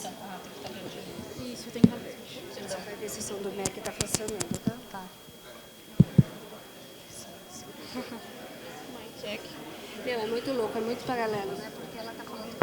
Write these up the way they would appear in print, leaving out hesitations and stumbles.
Ah, tem que estar grande. Isso, tem que estar grande. Você vai ver se o som do Mac tá funcionando, tá? Tá. Mic check. Meu, é muito louco, é muito paralelo, né? Porque ela tá falando.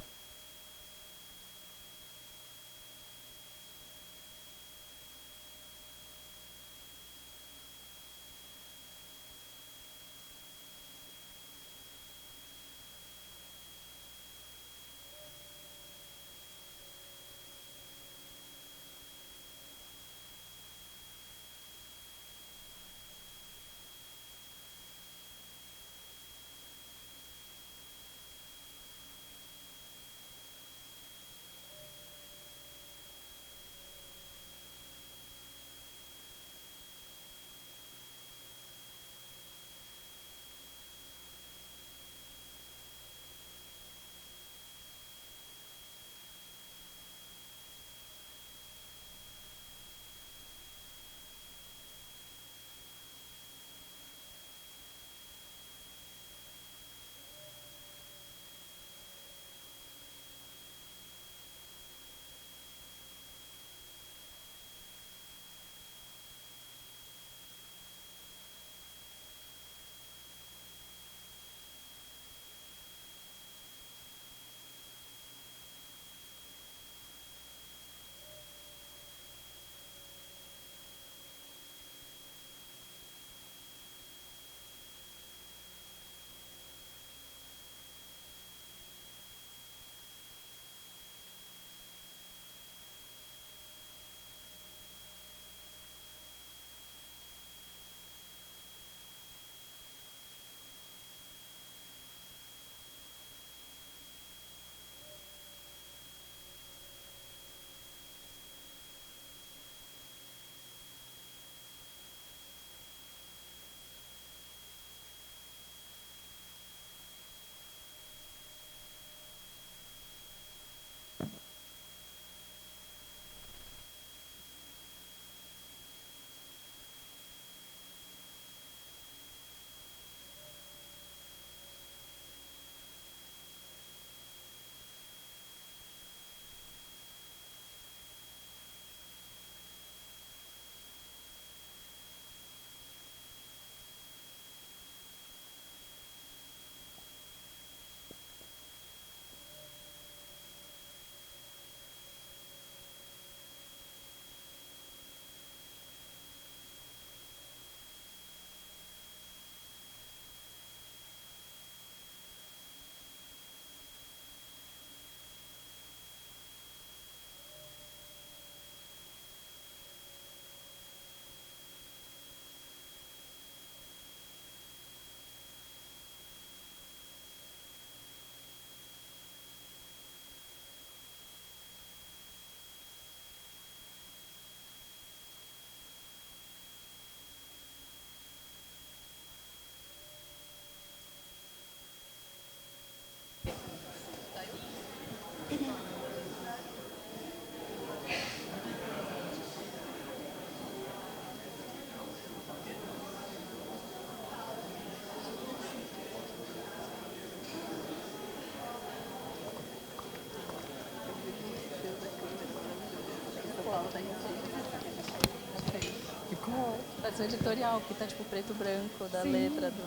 Ficou. Parece um editorial que tá tipo preto e branco da letra do.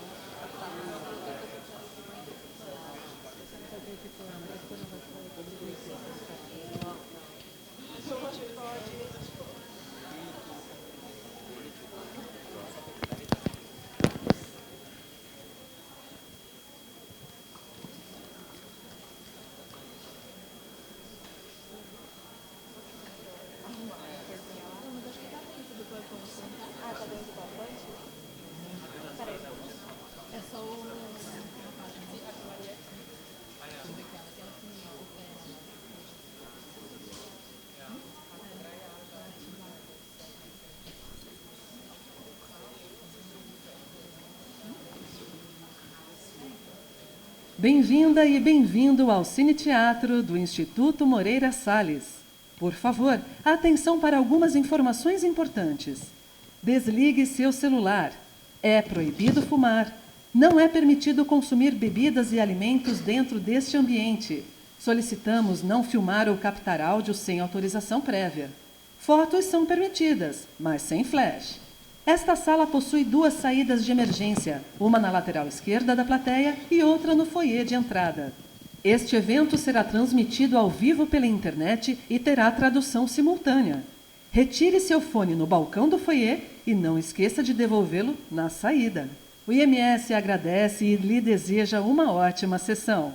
Ah, tá dentro do PowerPoint? Peraí. É só o... Bem-vinda e bem-vindo ao Cine Teatro do Instituto Moreira Salles. Por favor, atenção para algumas informações importantes. Desligue seu celular. É proibido fumar. Não é permitido consumir bebidas e alimentos dentro deste ambiente. Solicitamos não filmar ou captar áudio sem autorização prévia. Fotos são permitidas, mas sem flash. Esta sala possui 2 saídas de emergência, uma na lateral esquerda da plateia e outra no foyer de entrada. Este evento será transmitido ao vivo pela internet e terá tradução simultânea. Retire seu fone no balcão do foyer e não esqueça de devolvê-lo na saída. O IMS agradece e lhe deseja uma ótima sessão.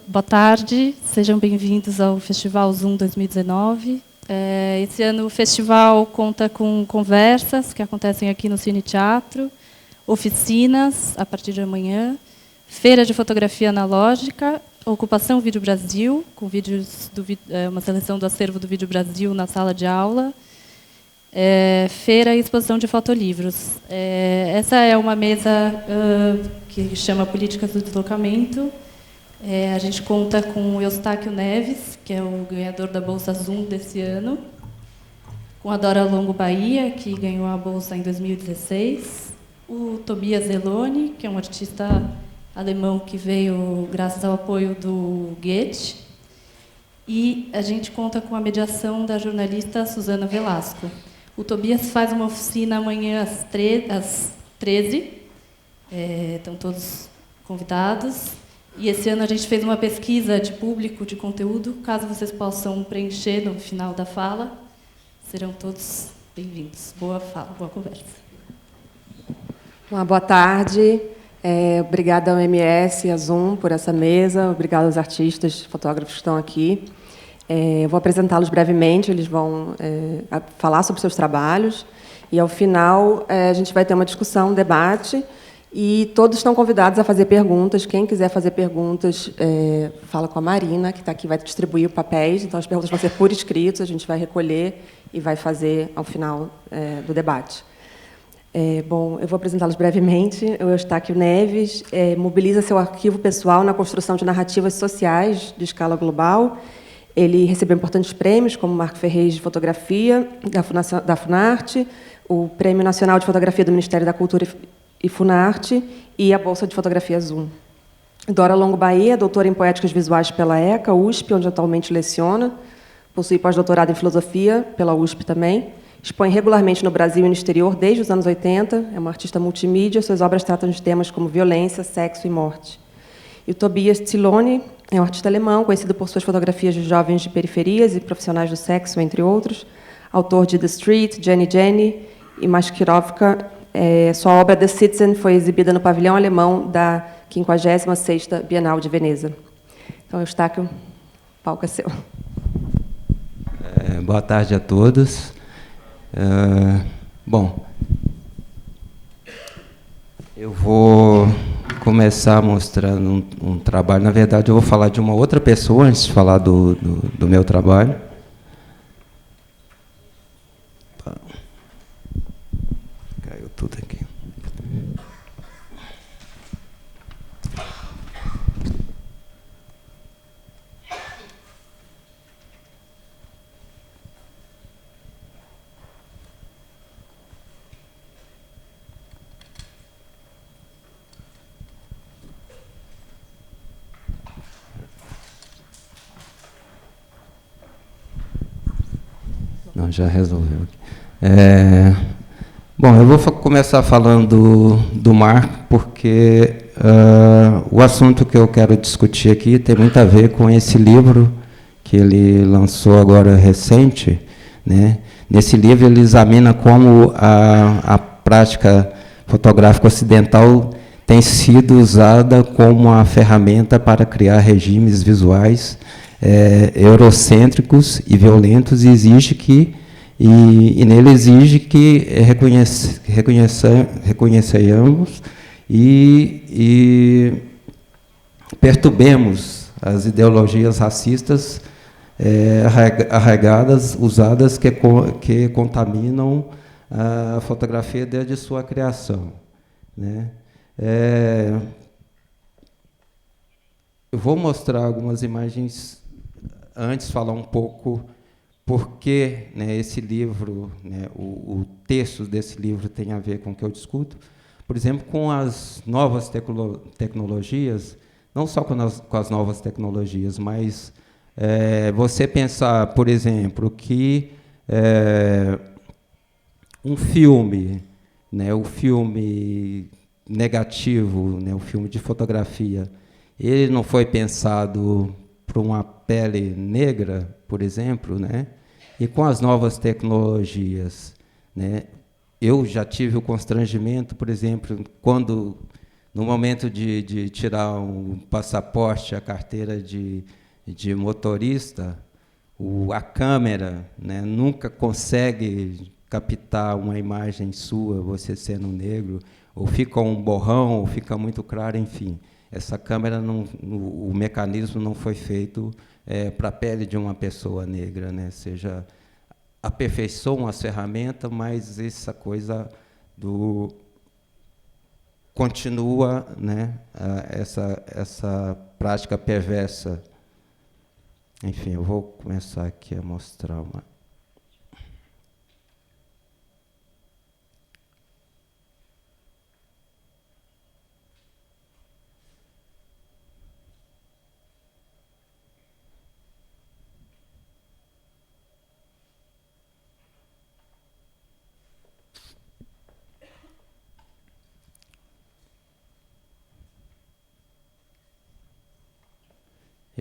Boa tarde, sejam bem-vindos ao Festival Zoom 2019. Esse ano o festival conta com conversas que acontecem aqui no Cine Teatro, oficinas a partir de amanhã, feira de fotografia analógica, ocupação Vídeo Brasil, com vídeos uma seleção do acervo do Vídeo Brasil na sala de aula, feira e exposição de fotolivros. Essa é uma mesa que chama Políticas do Deslocamento. A gente conta com o Eustáquio Neves, que é o ganhador da Bolsa Zoom desse ano, com a Dora Longo Bahia, que ganhou a Bolsa em 2016, o Tobias Zeloni, que é um artista alemão que veio graças ao apoio do Goethe, e a gente conta com a mediação da jornalista Susana Velasco. O Tobias faz uma oficina amanhã às 13h, estão todos convidados. E esse ano a gente fez uma pesquisa de público, de conteúdo. Caso vocês possam preencher no final da fala, serão todos bem-vindos. Boa fala, boa conversa. Uma boa tarde. Obrigada ao MS e à Zoom por essa mesa. Obrigada aos artistas, fotógrafos que estão aqui. Eu vou apresentá-los brevemente. Eles vão falar sobre seus trabalhos. E, ao final, a gente vai ter uma discussão, um debate. E todos estão convidados a fazer perguntas. Quem quiser fazer perguntas, fala com a Marina, que está aqui, vai distribuir os papéis. Então, as perguntas vão ser por escrito, a gente vai recolher e vai fazer ao final do debate. Bom, eu vou apresentá-los brevemente. O Eustáquio Neves mobiliza seu arquivo pessoal na construção de narrativas sociais de escala global. Ele recebeu importantes prêmios, como o Marco Ferrez de Fotografia, da Funarte, o Prêmio Nacional de Fotografia do Ministério da Cultura e Funarte, e a Bolsa de Fotografia Zoom. Dora Longo Bahia, doutora em Poéticas Visuais pela ECA, USP, onde atualmente leciona, possui pós-doutorado em Filosofia pela USP também, expõe regularmente no Brasil e no exterior desde os anos 80, é uma artista multimídia, suas obras tratam de temas como violência, sexo e morte. E o Tobias Zeloni é um artista alemão, conhecido por suas fotografias de jovens de periferias e profissionais do sexo, entre outros, autor de The Street, Jenny Jenny e Maskirovka. Sua obra The Citizen foi exibida no pavilhão alemão da 56ª Bienal de Veneza. Então, Eustáquio, o palco é seu. Boa tarde a todos. Bom, eu vou começar mostrando um trabalho. Na verdade, eu vou falar de uma outra pessoa antes de falar do meu trabalho. Caiu tudo aqui. Não, já resolveu. Bom, eu vou começar falando do Marco, porque o assunto que eu quero discutir aqui tem muito a ver com esse livro que ele lançou agora recente, né? Nesse livro ele examina como a prática fotográfica ocidental tem sido usada como uma ferramenta para criar regimes visuais eurocêntricos e violentos, e exige que nele exige que reconheçamos e perturbemos as ideologias racistas arraigadas, usadas, que contaminam a fotografia desde sua criação, né? Eu vou mostrar algumas imagens antes, falar um pouco por que, né, esse livro, né, o texto desse livro tem a ver com o que eu discuto. Por exemplo, com as novas tecnologias, não só com as novas tecnologias, mas você pensar, por exemplo, que um filme, né, o filme negativo, né, o filme de fotografia, ele não foi pensado para uma pele negra, por exemplo, né? E com as novas tecnologias, né? Eu já tive o constrangimento, por exemplo, quando, no momento de tirar um passaporte, a carteira de motorista, a câmera, né, nunca consegue captar uma imagem sua, você sendo negro, ou fica um borrão, ou fica muito claro, enfim. Essa câmera, o mecanismo não foi feito para a pele de uma pessoa negra, né? Seja, aperfeiçoam as ferramentas, mas essa coisa continua, né? Essa prática perversa. Enfim, eu vou começar aqui a mostrar uma.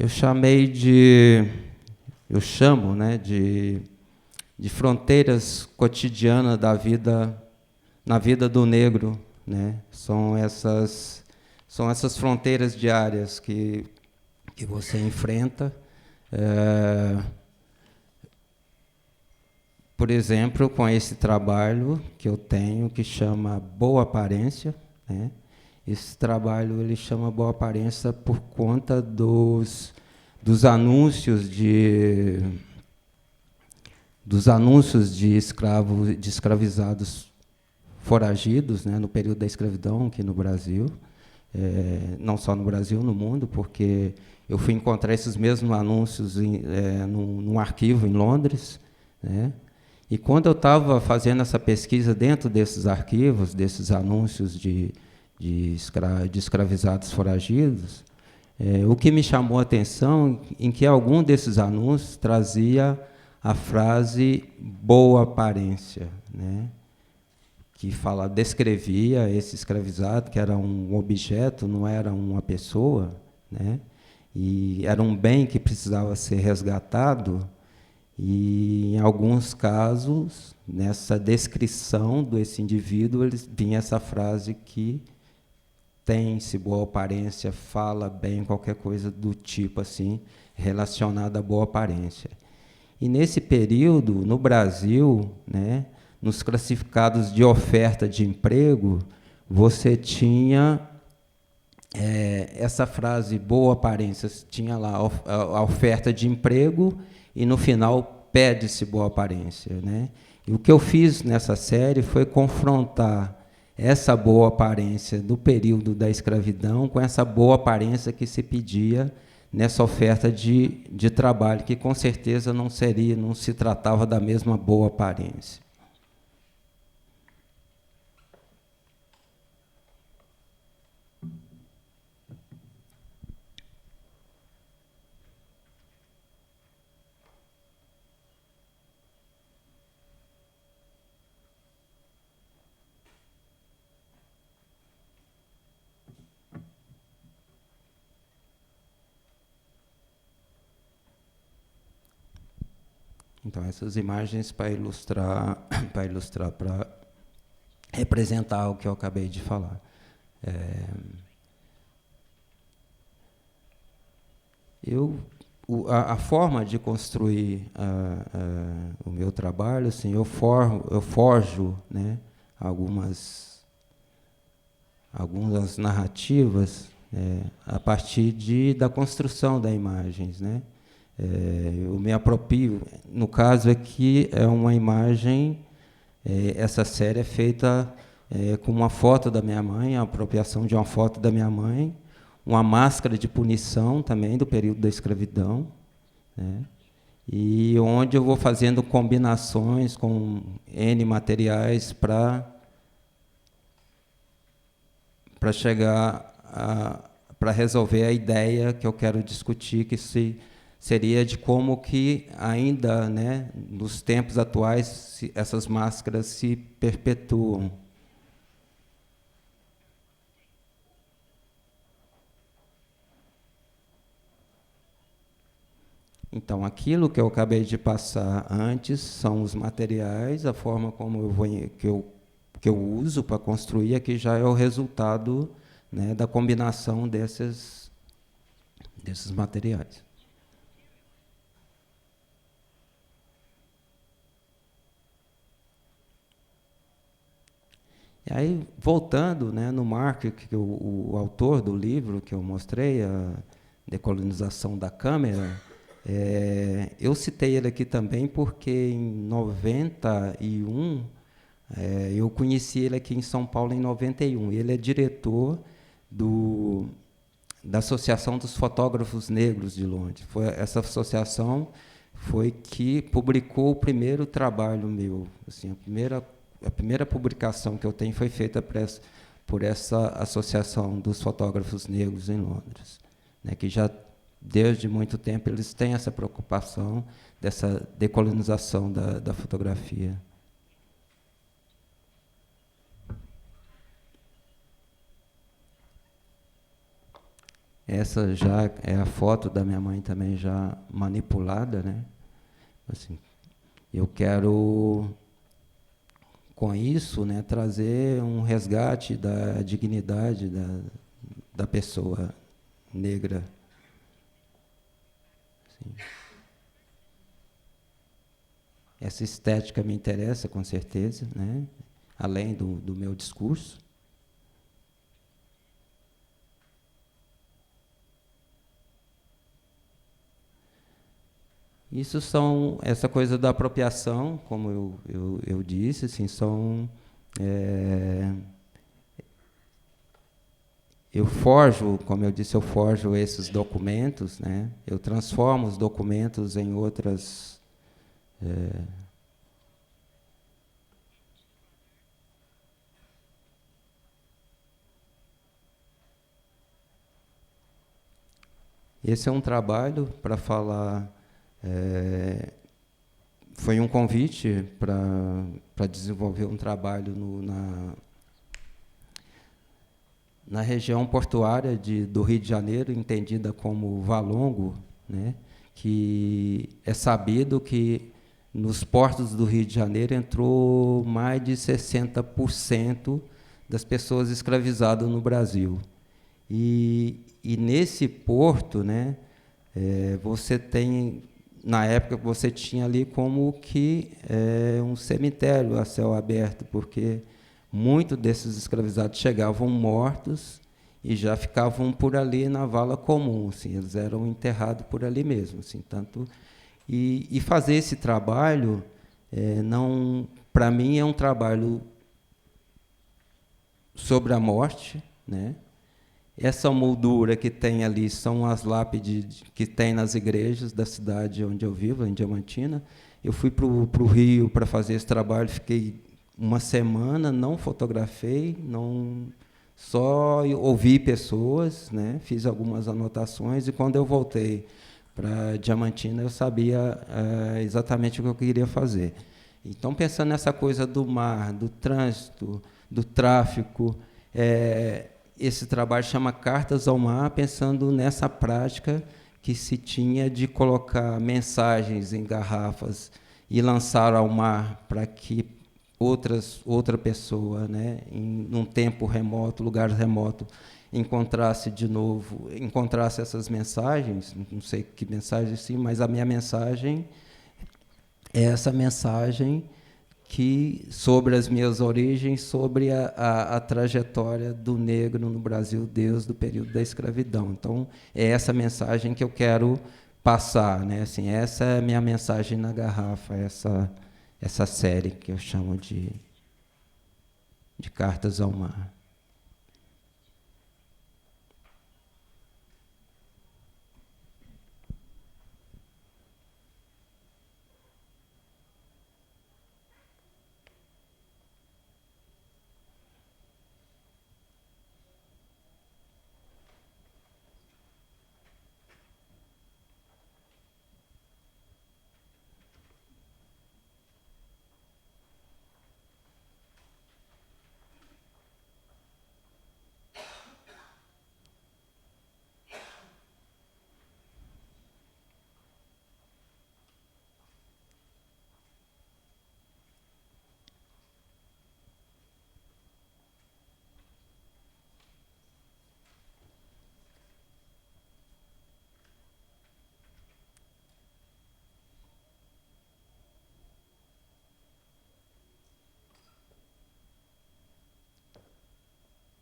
Eu chamo, né, de fronteiras cotidianas da vida, na vida do negro, né? São essas fronteiras diárias que você enfrenta. Por exemplo, com esse trabalho que eu tenho, que chama Boa Aparência, né? Esse trabalho ele chama Boa Aparência por conta dos anúncios de escravizados foragidos, né, no período da escravidão aqui no Brasil, não só no Brasil, no mundo, porque eu fui encontrar esses mesmos anúncios num arquivo em Londres, né? E quando eu estava fazendo essa pesquisa dentro desses arquivos, desses anúncios de escravizados foragidos, o que me chamou a atenção em que algum desses anúncios trazia a frase boa aparência, né? Que descrevia esse escravizado, que era um objeto, não era uma pessoa, né? E era um bem que precisava ser resgatado. E, em alguns casos, nessa descrição desse indivíduo, vinha essa frase que tem-se boa aparência, fala bem, qualquer coisa do tipo assim, relacionada à boa aparência. E, nesse período, no Brasil, né, nos classificados de oferta de emprego, você tinha essa frase boa aparência, tinha lá a oferta de emprego, e no final pede-se boa aparência, né? E o que eu fiz nessa série foi confrontar essa boa aparência do período da escravidão com essa boa aparência que se pedia nessa oferta de trabalho, que com certeza não se tratava da mesma boa aparência. Então, essas imagens para ilustrar, para representar o que eu acabei de falar. A forma de construir o meu trabalho, assim, eu forjo, né, algumas narrativas a partir da construção das imagens, né? Eu me aproprio. No caso aqui é uma imagem. Essa série é feita com uma foto da minha mãe, a apropriação de uma foto da minha mãe, uma máscara de punição também do período da escravidão, né? E onde eu vou fazendo combinações com N materiais para chegar para resolver a ideia que eu quero discutir, que seria de como que ainda, né, nos tempos atuais, essas máscaras se perpetuam. Então, aquilo que eu acabei de passar antes são os materiais, a forma como que eu uso para construir, aqui já é o resultado, né, da combinação desses materiais. E aí, voltando, né, no Mark, que o autor do livro que eu mostrei, a Decolonização da Câmera, eu citei ele aqui também porque, em 91, eu conheci ele aqui em São Paulo em 91. Ele é diretor da Associação dos Fotógrafos Negros de Londres. Essa associação foi que publicou o primeiro trabalho meu. Assim, a primeira publicação que eu tenho foi feita por essa Associação dos Fotógrafos Negros em Londres, né, que já, desde muito tempo, eles têm essa preocupação dessa decolonização da fotografia. Essa já é a foto da minha mãe também já manipulada, né? Assim, eu quero, com isso, né, trazer um resgate da dignidade da pessoa negra. Assim. Essa estética me interessa, com certeza, né? Além do meu discurso. Isso essa coisa da apropriação, como eu disse, assim, eu forjo, como eu disse, eu forjo esses documentos, né? Eu transformo os documentos em outras... Esse é um trabalho para falar... foi um convite para desenvolver um trabalho na região portuária do Rio de Janeiro, entendida como Valongo, né, que é sabido que nos portos do Rio de Janeiro entrou mais de 60% das pessoas escravizadas no Brasil. E nesse porto, né, você tem... Na época, você tinha ali como que um cemitério a céu aberto, porque muitos desses escravizados chegavam mortos e já ficavam por ali na vala comum, assim, eles eram enterrados por ali mesmo, assim, tanto e fazer esse trabalho para mim é um trabalho sobre a morte, né? Essa moldura que tem ali são as lápides que tem nas igrejas da cidade onde eu vivo, em Diamantina. Eu fui para o Rio para fazer esse trabalho, fiquei uma semana, não fotografei, só ouvi pessoas, né? Fiz algumas anotações, e quando eu voltei para Diamantina, eu sabia exatamente o que eu queria fazer. Então, pensando nessa coisa do mar, do trânsito, do tráfico, esse trabalho chama Cartas ao Mar, pensando nessa prática que se tinha de colocar mensagens em garrafas e lançar ao mar para que outra pessoa, né, em um tempo remoto, lugar remoto, encontrasse de novo, encontrasse essas mensagens, não sei que mensagem sim, mas a minha mensagem é essa mensagem que sobre as minhas origens, sobre a trajetória do negro no Brasil desde o período da escravidão. Então, é essa mensagem que eu quero passar, né? Assim, essa é a minha mensagem na garrafa, essa série que eu chamo de Cartas ao Mar.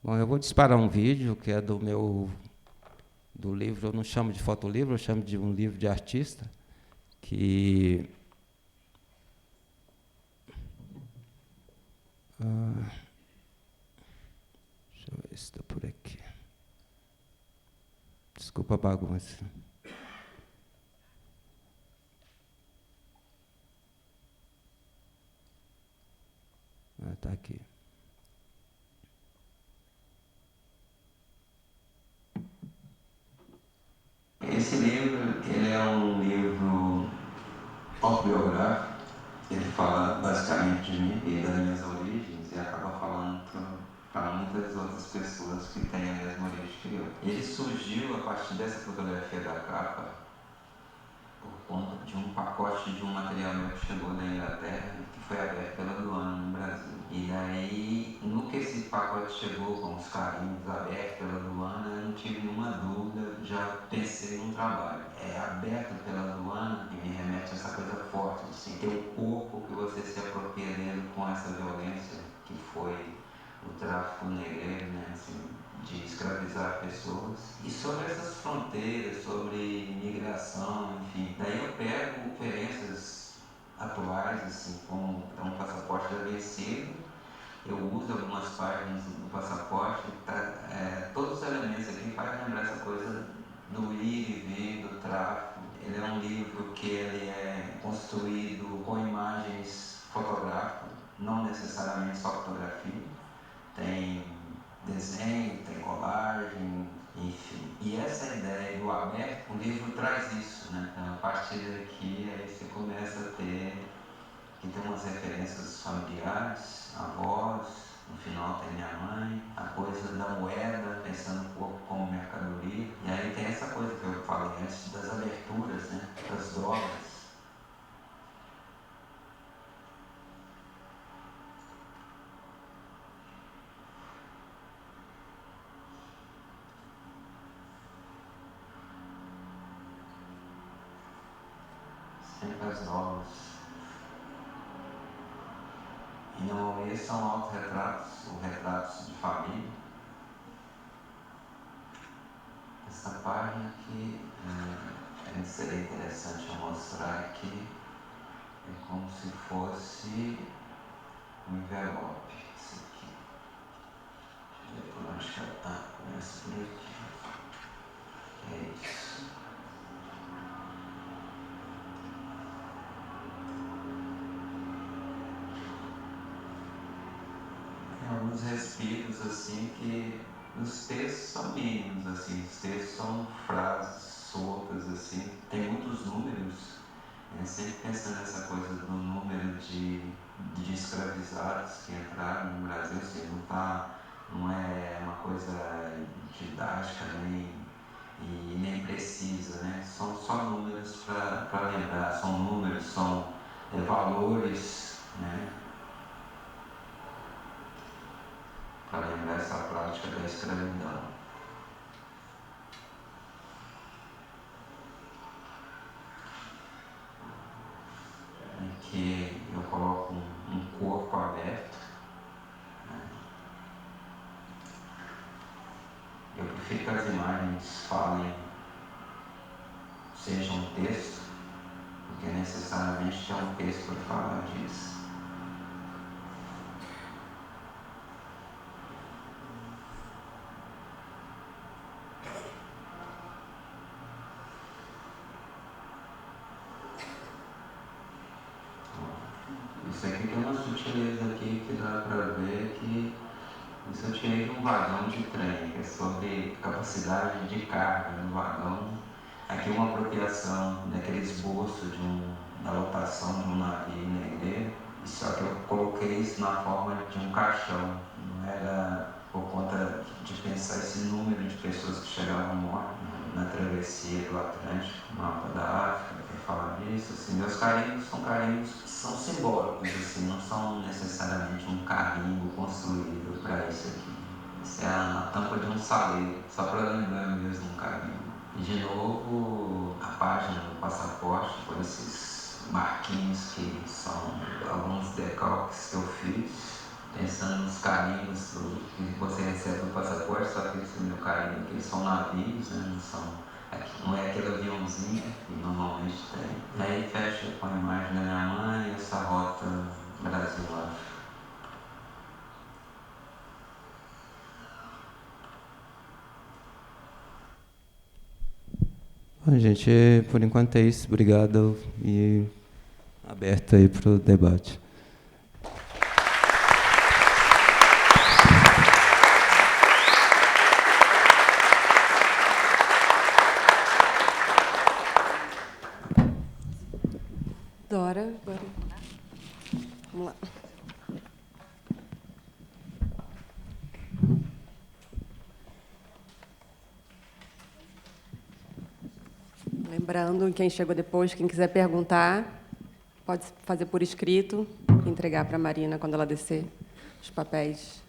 Bom, eu vou disparar um vídeo que é do livro, eu não chamo de fotolivro, eu chamo de um livro de artista, que deixa eu ver se está por aqui. Desculpa a bagunça. Está aqui. Esse livro, ele é um livro autobiográfico. Ele fala basicamente de mim e das minhas origens e acaba falando para muitas outras pessoas que têm a mesma origem que eu. Ele surgiu a partir dessa fotografia da capa por conta de um pacote de um material meu que chegou da Inglaterra e que foi aberto pela aduana no Brasil. E daí, no que esse pacote chegou com os carinhos abertos pela aduana, eu não tive nenhuma dúvida, já pensei num trabalho. É aberto pela aduana e me remete a essa coisa forte, assim, ter um corpo que você se apropria dele com essa violência que foi o tráfico negreiro, né, assim, de escravizar pessoas. E sobre essas fronteiras, sobre migração, enfim. Daí eu pego referências atuais, assim, como um passaporte já vencido. Eu uso algumas páginas do passaporte, todos os elementos aqui fazem lembrar essa coisa do ir e vir, do tráfico. Ele é um livro que ele é construído com imagens fotográficas, não necessariamente só fotografia. Tem desenho, tem colagem, enfim. E essa ideia do aberto, o livro traz isso, né? Então, a partir daqui, aí você começa a ter umas referências familiares, avós, no final tem minha mãe, a coisa da moeda, pensando um pouco como mercadoria. E aí tem essa coisa que eu falei antes, das aberturas, né? Das drogas. Sempre as drogas. E normalmente são autorretratos, ou retratos de família. Essa página aqui seria interessante eu mostrar aqui. É como se fosse um envelope. Isso aqui. Deixa eu ver por onde que ela começa por aqui. É isso. Tem alguns respiros assim que os textos são mínimos, assim, os textos são frases soltas, assim, tem muitos números, sempre pensando nessa coisa do número de escravizados que entraram no Brasil, assim, não é uma coisa didática nem precisa, né? São só números para lembrar, são números, são valores, né, para lembrar essa prática da escravidão. Em que eu coloco um corpo aberto, né. Eu prefiro que as imagens falem, sejam um texto, porque necessariamente tem um texto para falar disso. Isso aqui tem uma sutileza aqui que dá para ver que isso eu tirei de um vagão de trem, que é sobre capacidade de carga no vagão. Aqui uma apropriação daquele esboço da lotação de um navio negreiro, só que eu coloquei isso na forma de um caixão. Não era por conta de pensar esse número de pessoas que chegavam mortas na travessia do Atlântico, mapa da África, para falar disso. Assim, meus carimbos são simbólicos, assim, não são necessariamente um carimbo construído para isso aqui. Isso é a tampa de um saleiro, só para lembrar mesmo um carimbo. E de novo, a página do passaporte, com esses marquinhos que são alguns decalques que eu fiz, pensando nos carimbos que você recebe do passaporte, só que esse meu carimbo aqui são navios, né? Não é aquele aviãozinho que normalmente tem. Aí fecha com a imagem da minha mãe e essa rota Brasil-África. Bom, gente, por enquanto é isso. Obrigado e aberto aí para o debate. Dora, vamos lá. Lembrando, quem chegou depois, quem quiser perguntar, pode fazer por escrito e entregar para a Marina quando ela descer os papéis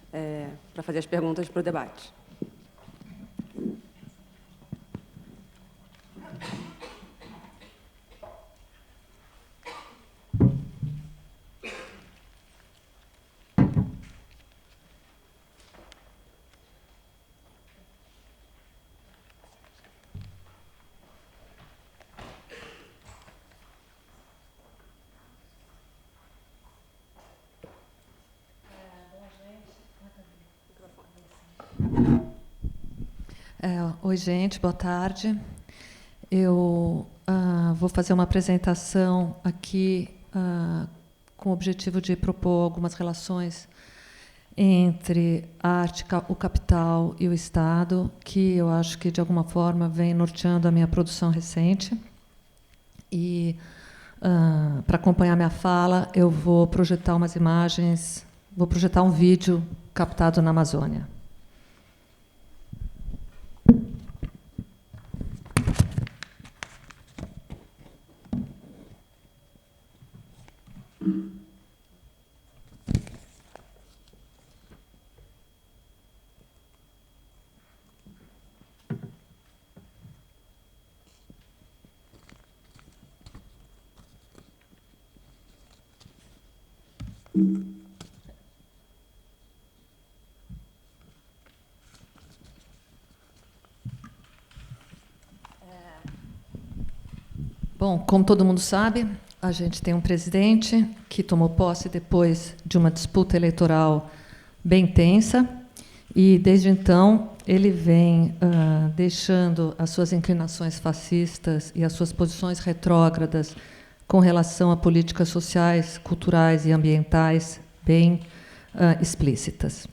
para fazer as perguntas para o debate. Oi, gente, boa tarde. Eu vou fazer uma apresentação aqui com o objetivo de propor algumas relações entre a arte, o capital e o Estado, que eu acho que, de alguma forma, vem norteando a minha produção recente. E, para acompanhar minha fala, eu vou projetar umas imagens, vou projetar um vídeo captado na Amazônia. Bom, como todo mundo sabe, a gente tem um presidente que tomou posse depois de uma disputa eleitoral bem tensa, e, desde então, ele vem deixando as suas inclinações fascistas e as suas posições retrógradas com relação a políticas sociais, culturais e ambientais bem explícitas.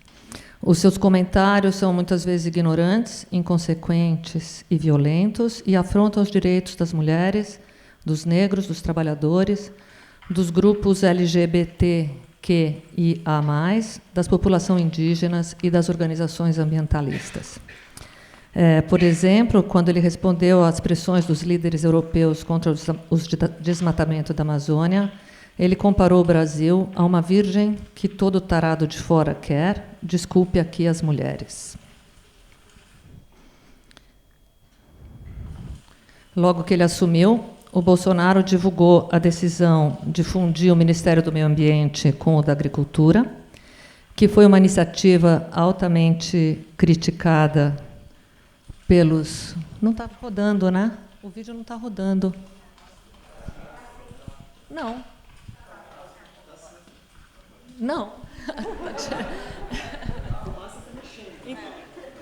Os seus comentários são muitas vezes ignorantes, inconsequentes e violentos, e afrontam os direitos das mulheres, dos negros, dos trabalhadores, dos grupos LGBTQIA+, das populações indígenas e das organizações ambientalistas. Por exemplo, quando ele respondeu às pressões dos líderes europeus contra o desmatamento da Amazônia, ele comparou o Brasil a uma virgem que todo tarado de fora quer, desculpe aqui as mulheres. Logo que ele assumiu, o Bolsonaro divulgou a decisão de fundir o Ministério do Meio Ambiente com o da Agricultura, que foi uma iniciativa altamente criticada pelos... Não está rodando, né? O vídeo não está rodando. Não. Não.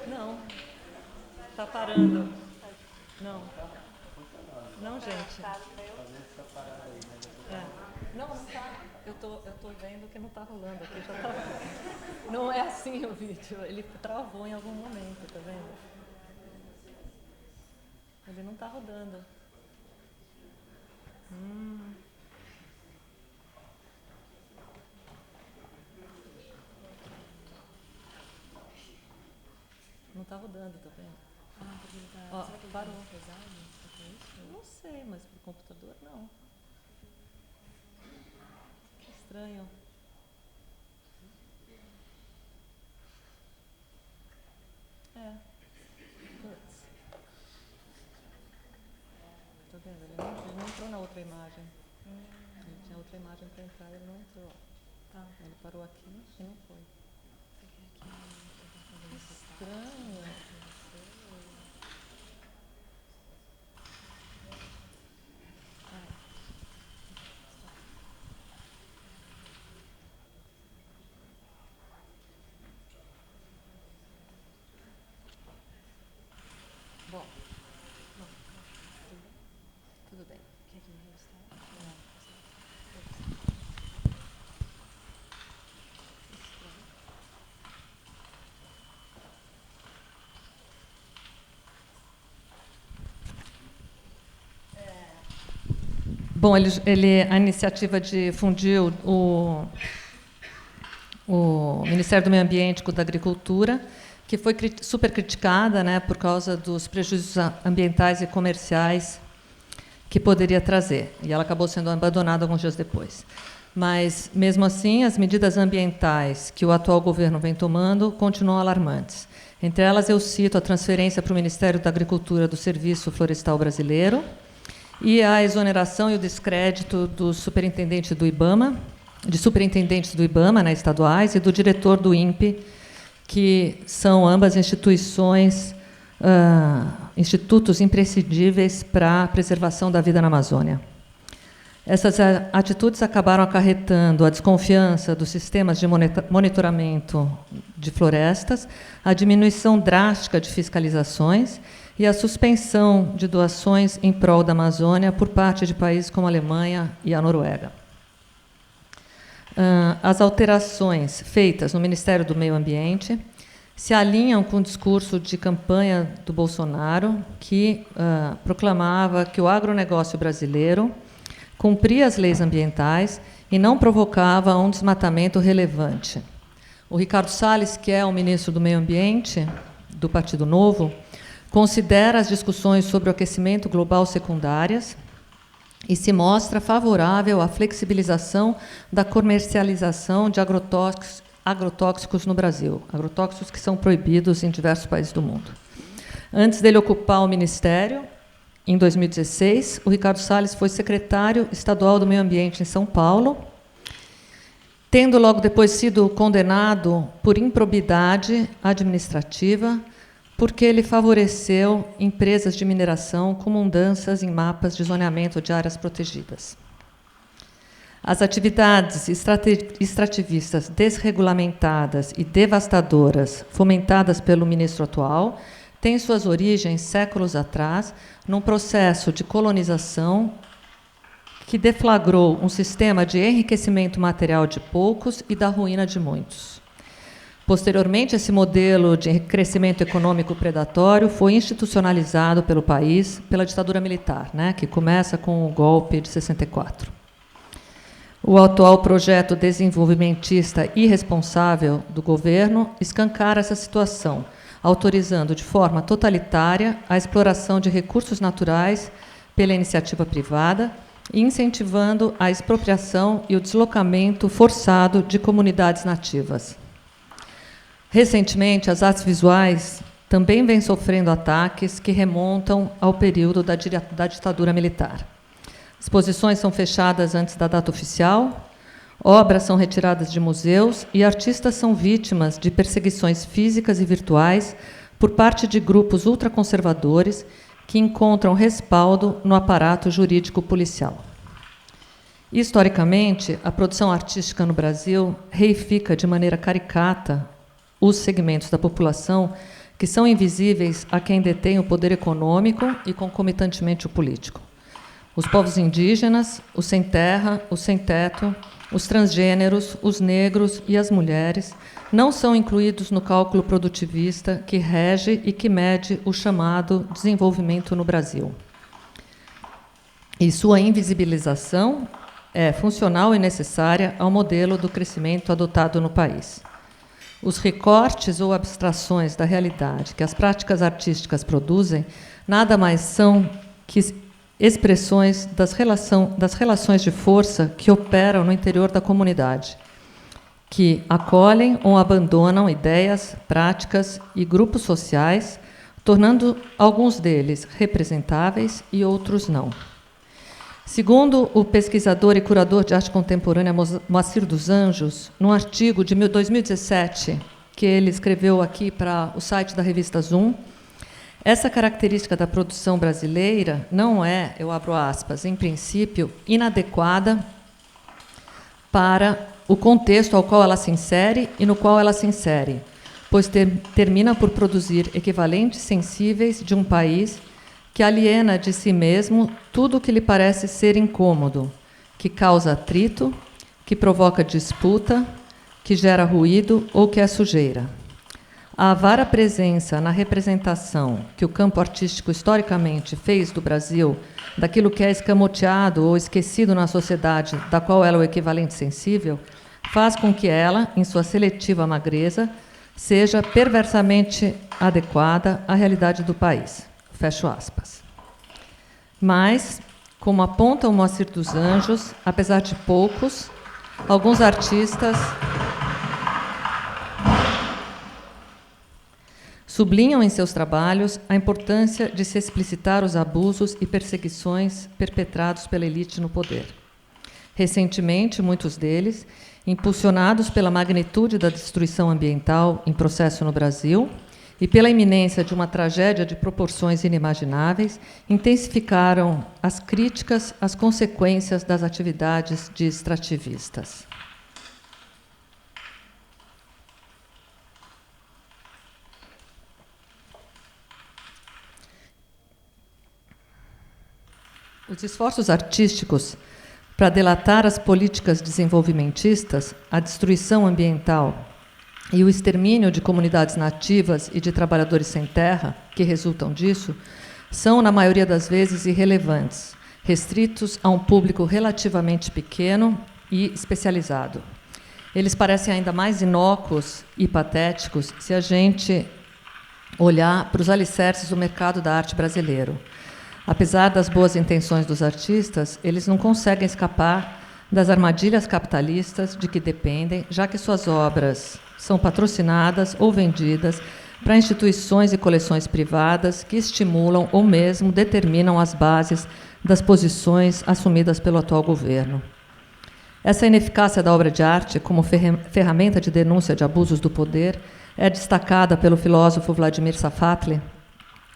Não. Está parando. Não. Não, gente. É. Não, não está. Eu tô vendo que não está rolando aqui. Já tá... Não é assim o vídeo. Ele travou em algum momento, tá vendo? Ele não está rodando. Não está rodando, tá vendo? Ó, parou. Não sei, mas pro computador não. Que estranho. É. Putz. Tá vendo? Ele não entrou na outra imagem. Ele tinha outra imagem para entrar e ele não entrou. Tá. Ele parou aqui e não foi. Estranho. Bom, tudo bem. Quer que eu restart? Não. Bom, a iniciativa de fundir o Ministério do Meio Ambiente com o da Agricultura, que foi super criticada, né, por causa dos prejuízos ambientais e comerciais que poderia trazer. E ela acabou sendo abandonada alguns dias depois. Mas, mesmo assim, as medidas ambientais que o atual governo vem tomando continuam alarmantes. Entre elas, eu cito a transferência para o Ministério da Agricultura do Serviço Florestal Brasileiro e a exoneração e o descrédito do superintendente do IBAMA, de superintendentes do IBAMA, né, estaduais, e do diretor do INPE, que são ambas instituições, institutos imprescindíveis para a preservação da vida na Amazônia. Essas atitudes acabaram acarretando a desconfiança dos sistemas de monitoramento de florestas, a diminuição drástica de fiscalizações e a suspensão de doações em prol da Amazônia por parte de países como a Alemanha e a Noruega. As alterações feitas no Ministério do Meio Ambiente se alinham com o discurso de campanha do Bolsonaro, que proclamava que o agronegócio brasileiro cumpria as leis ambientais e não provocava um desmatamento relevante. O Ricardo Salles, que é o ministro do Meio Ambiente do Partido Novo, considera as discussões sobre o aquecimento global secundárias e se mostra favorável à flexibilização da comercialização de agrotóxicos no Brasil, agrotóxicos que são proibidos em diversos países do mundo. Antes dele ocupar o ministério, em 2016, o Ricardo Salles foi secretário estadual do Meio Ambiente em São Paulo, tendo logo depois sido condenado por improbidade administrativa, porque ele favoreceu empresas de mineração com mudanças em mapas de zoneamento de áreas protegidas. As atividades extrativistas desregulamentadas e devastadoras fomentadas pelo ministro atual têm suas origens séculos atrás num processo de colonização que deflagrou um sistema de enriquecimento material de poucos e da ruína de muitos. Posteriormente, esse modelo de crescimento econômico predatório foi institucionalizado pelo país pela ditadura militar, né, que começa com o golpe de 64. O atual projeto desenvolvimentista irresponsável do governo escancara essa situação, autorizando de forma totalitária a exploração de recursos naturais pela iniciativa privada e incentivando a expropriação e o deslocamento forçado de comunidades nativas. Recentemente, as artes visuais também vêm sofrendo ataques que remontam ao período da ditadura militar. Exposições são fechadas antes da data oficial, obras são retiradas de museus e artistas são vítimas de perseguições físicas e virtuais por parte de grupos ultraconservadores que encontram respaldo no aparato jurídico policial. Historicamente, a produção artística no Brasil reifica de maneira caricata os segmentos da população que são invisíveis a quem detém o poder econômico e, concomitantemente, o político. Os povos indígenas, os sem terra, os sem teto, os transgêneros, os negros e as mulheres não são incluídos no cálculo produtivista que rege e que mede o chamado desenvolvimento no Brasil. E sua invisibilização é funcional e necessária ao modelo do crescimento adotado no país. Os recortes ou abstrações da realidade que as práticas artísticas produzem nada mais são que expressões das relações de força que operam no interior da comunidade, que acolhem ou abandonam ideias, práticas e grupos sociais, tornando alguns deles representáveis e outros não. Segundo o pesquisador e curador de arte contemporânea Moacir dos Anjos, num artigo de 2017, que ele escreveu aqui para o site da revista Zoom, essa característica da produção brasileira não é, eu abro aspas, em princípio, inadequada para o contexto ao qual ela se insere e no qual ela se insere, pois termina por produzir equivalentes sensíveis de um país que aliena de si mesmo tudo o que lhe parece ser incômodo, que causa atrito, que provoca disputa, que gera ruído ou que é sujeira. A avara presença na representação que o campo artístico historicamente fez do Brasil, daquilo que é escamoteado ou esquecido na sociedade da qual ela é o equivalente sensível, faz com que ela, em sua seletiva magreza, seja perversamente adequada à realidade do país. Fecho aspas. Mas, como aponta o Moacir dos Anjos, apesar de poucos, alguns artistas sublinham em seus trabalhos a importância de se explicitar os abusos e perseguições perpetrados pela elite no poder. Recentemente, muitos deles, impulsionados pela magnitude da destruição ambiental em processo no Brasil e pela iminência de uma tragédia de proporções inimagináveis, intensificaram as críticas às consequências das atividades de extrativistas. Os esforços artísticos para delatar as políticas desenvolvimentistas, a destruição ambiental e o extermínio de comunidades nativas e de trabalhadores sem terra, que resultam disso, são, na maioria das vezes, irrelevantes, restritos a um público relativamente pequeno e especializado. Eles parecem ainda mais inócuos e patéticos se a gente olhar para os alicerces do mercado da arte brasileiro. Apesar das boas intenções dos artistas, eles não conseguem escapar das armadilhas capitalistas de que dependem, já que suas obras são patrocinadas ou vendidas para instituições e coleções privadas que estimulam ou mesmo determinam as bases das posições assumidas pelo atual governo. Essa ineficácia da obra de arte como ferramenta de denúncia de abusos do poder é destacada pelo filósofo Vladimir Safatli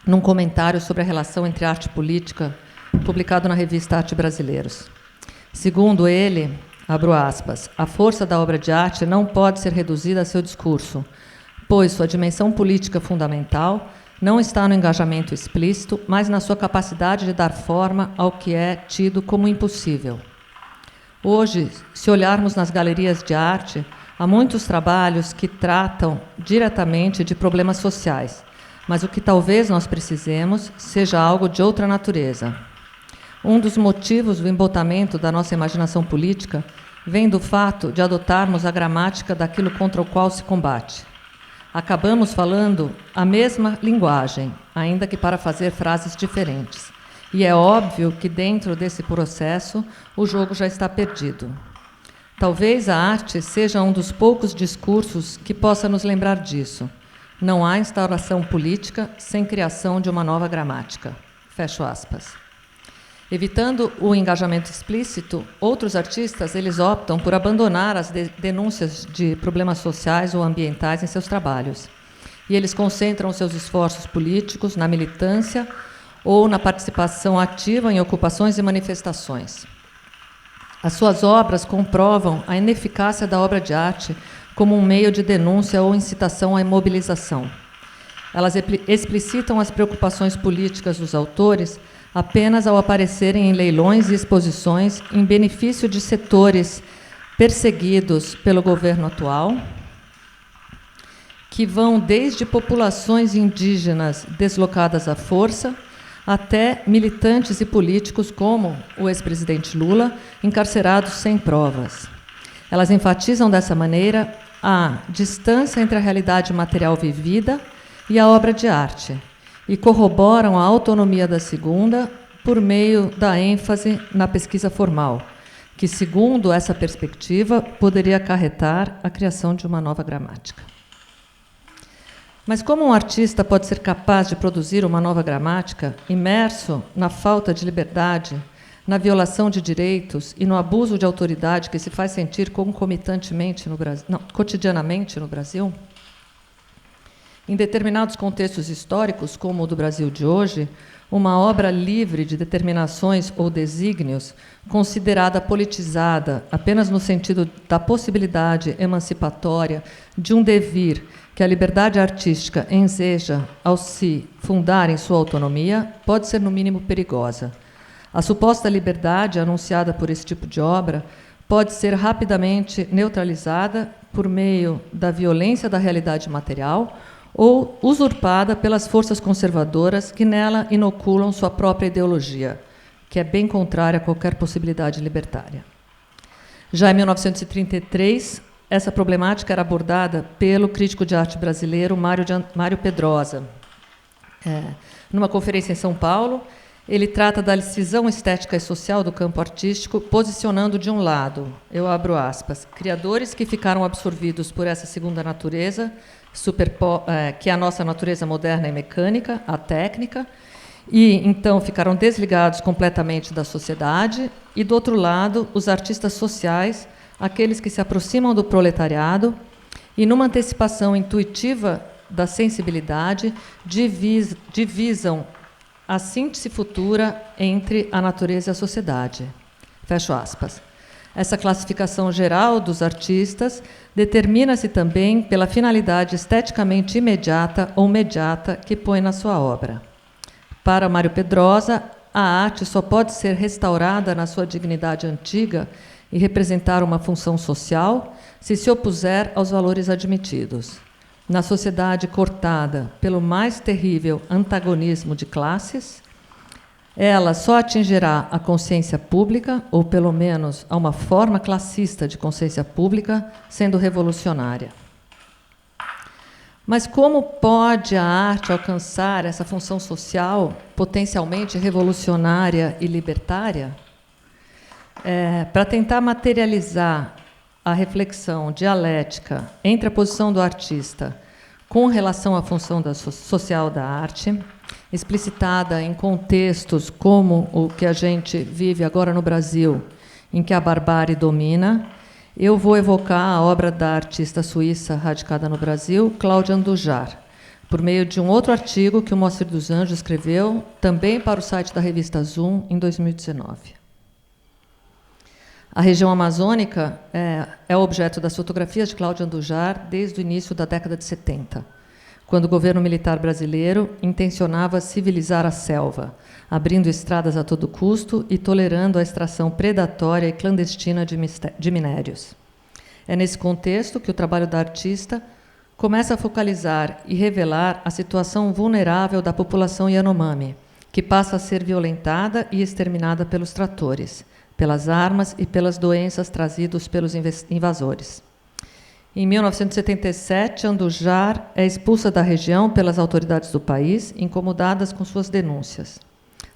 num comentário sobre a relação entre arte e política, publicado na revista Arte Brasileiros. Segundo ele, abro aspas, a força da obra de arte não pode ser reduzida a seu discurso, pois sua dimensão política fundamental não está no engajamento explícito, mas na sua capacidade de dar forma ao que é tido como impossível. Hoje, se olharmos nas galerias de arte, há muitos trabalhos que tratam diretamente de problemas sociais, mas o que talvez nós precisemos seja algo de outra natureza. Um dos motivos do embotamento da nossa imaginação política vem do fato de adotarmos a gramática daquilo contra o qual se combate. Acabamos falando a mesma linguagem, ainda que para fazer frases diferentes. E é óbvio que, dentro desse processo, o jogo já está perdido. Talvez a arte seja um dos poucos discursos que possa nos lembrar disso. Não há instauração política sem criação de uma nova gramática. Fecho aspas. Evitando o engajamento explícito, outros artistas eles optam por abandonar as denúncias de problemas sociais ou ambientais em seus trabalhos. E eles concentram seus esforços políticos na militância ou na participação ativa em ocupações e manifestações. As suas obras comprovam a ineficácia da obra de arte como um meio de denúncia ou incitação à mobilização. Elas explicitam as preocupações políticas dos autores apenas ao aparecerem em leilões e exposições em benefício de setores perseguidos pelo governo atual, que vão desde populações indígenas deslocadas à força até militantes e políticos como o ex-presidente Lula, encarcerados sem provas. Elas enfatizam dessa maneira a distância entre a realidade material vivida e a obra de arte, e corroboram a autonomia da segunda por meio da ênfase na pesquisa formal, que, segundo essa perspectiva, poderia acarretar a criação de uma nova gramática. Mas como um artista pode ser capaz de produzir uma nova gramática imerso na falta de liberdade, na violação de direitos e no abuso de autoridade que se faz sentir concomitantemente no Brasil, cotidianamente no Brasil? Em determinados contextos históricos, como o do Brasil de hoje, uma obra livre de determinações ou desígnios, considerada politizada apenas no sentido da possibilidade emancipatória de um devir que a liberdade artística enseja ao se fundar em sua autonomia, pode ser, no mínimo, perigosa. A suposta liberdade anunciada por esse tipo de obra pode ser rapidamente neutralizada por meio da violência da realidade material ou usurpada pelas forças conservadoras que nela inoculam sua própria ideologia, que é bem contrária a qualquer possibilidade libertária. Já em 1933, essa problemática era abordada pelo crítico de arte brasileiro Mário Pedrosa. Numa conferência em São Paulo, ele trata da cisão estética e social do campo artístico, posicionando de um lado, eu abro aspas, criadores que ficaram absorvidos por essa segunda natureza, que é a nossa natureza moderna e mecânica, a técnica, e então ficaram desligados completamente da sociedade, e, do outro lado, os artistas sociais, aqueles que se aproximam do proletariado e, numa antecipação intuitiva da sensibilidade, divisam a síntese futura entre a natureza e a sociedade. Fecho aspas. Essa classificação geral dos artistas determina-se também pela finalidade esteticamente imediata ou mediata que põe na sua obra. Para Mário Pedrosa, a arte só pode ser restaurada na sua dignidade antiga e representar uma função social se opuser aos valores admitidos. Na sociedade cortada pelo mais terrível antagonismo de classes, ela só atingirá a consciência pública, ou pelo menos a uma forma classista de consciência pública, sendo revolucionária. Mas como pode a arte alcançar essa função social potencialmente revolucionária e libertária? Para tentar materializar a reflexão dialética entre a posição do artista com relação à função social da arte, explicitada em contextos como o que a gente vive agora no Brasil, em que a barbárie domina, eu vou evocar a obra da artista suíça radicada no Brasil, Cláudia Andujar, por meio de um outro artigo que o Moacir dos Anjos escreveu, também para o site da revista Zoom, em 2019. A região amazônica é objeto das fotografias de Cláudia Andujar desde o início da década de 70, quando o governo militar brasileiro intencionava civilizar a selva, abrindo estradas a todo custo e tolerando a extração predatória e clandestina de minérios. É nesse contexto que o trabalho da artista começa a focalizar e revelar a situação vulnerável da população Yanomami, que passa a ser violentada e exterminada pelos tratores, pelas armas e pelas doenças trazidos pelos invasores. Em 1977, Andujar é expulsa da região pelas autoridades do país, incomodadas com suas denúncias.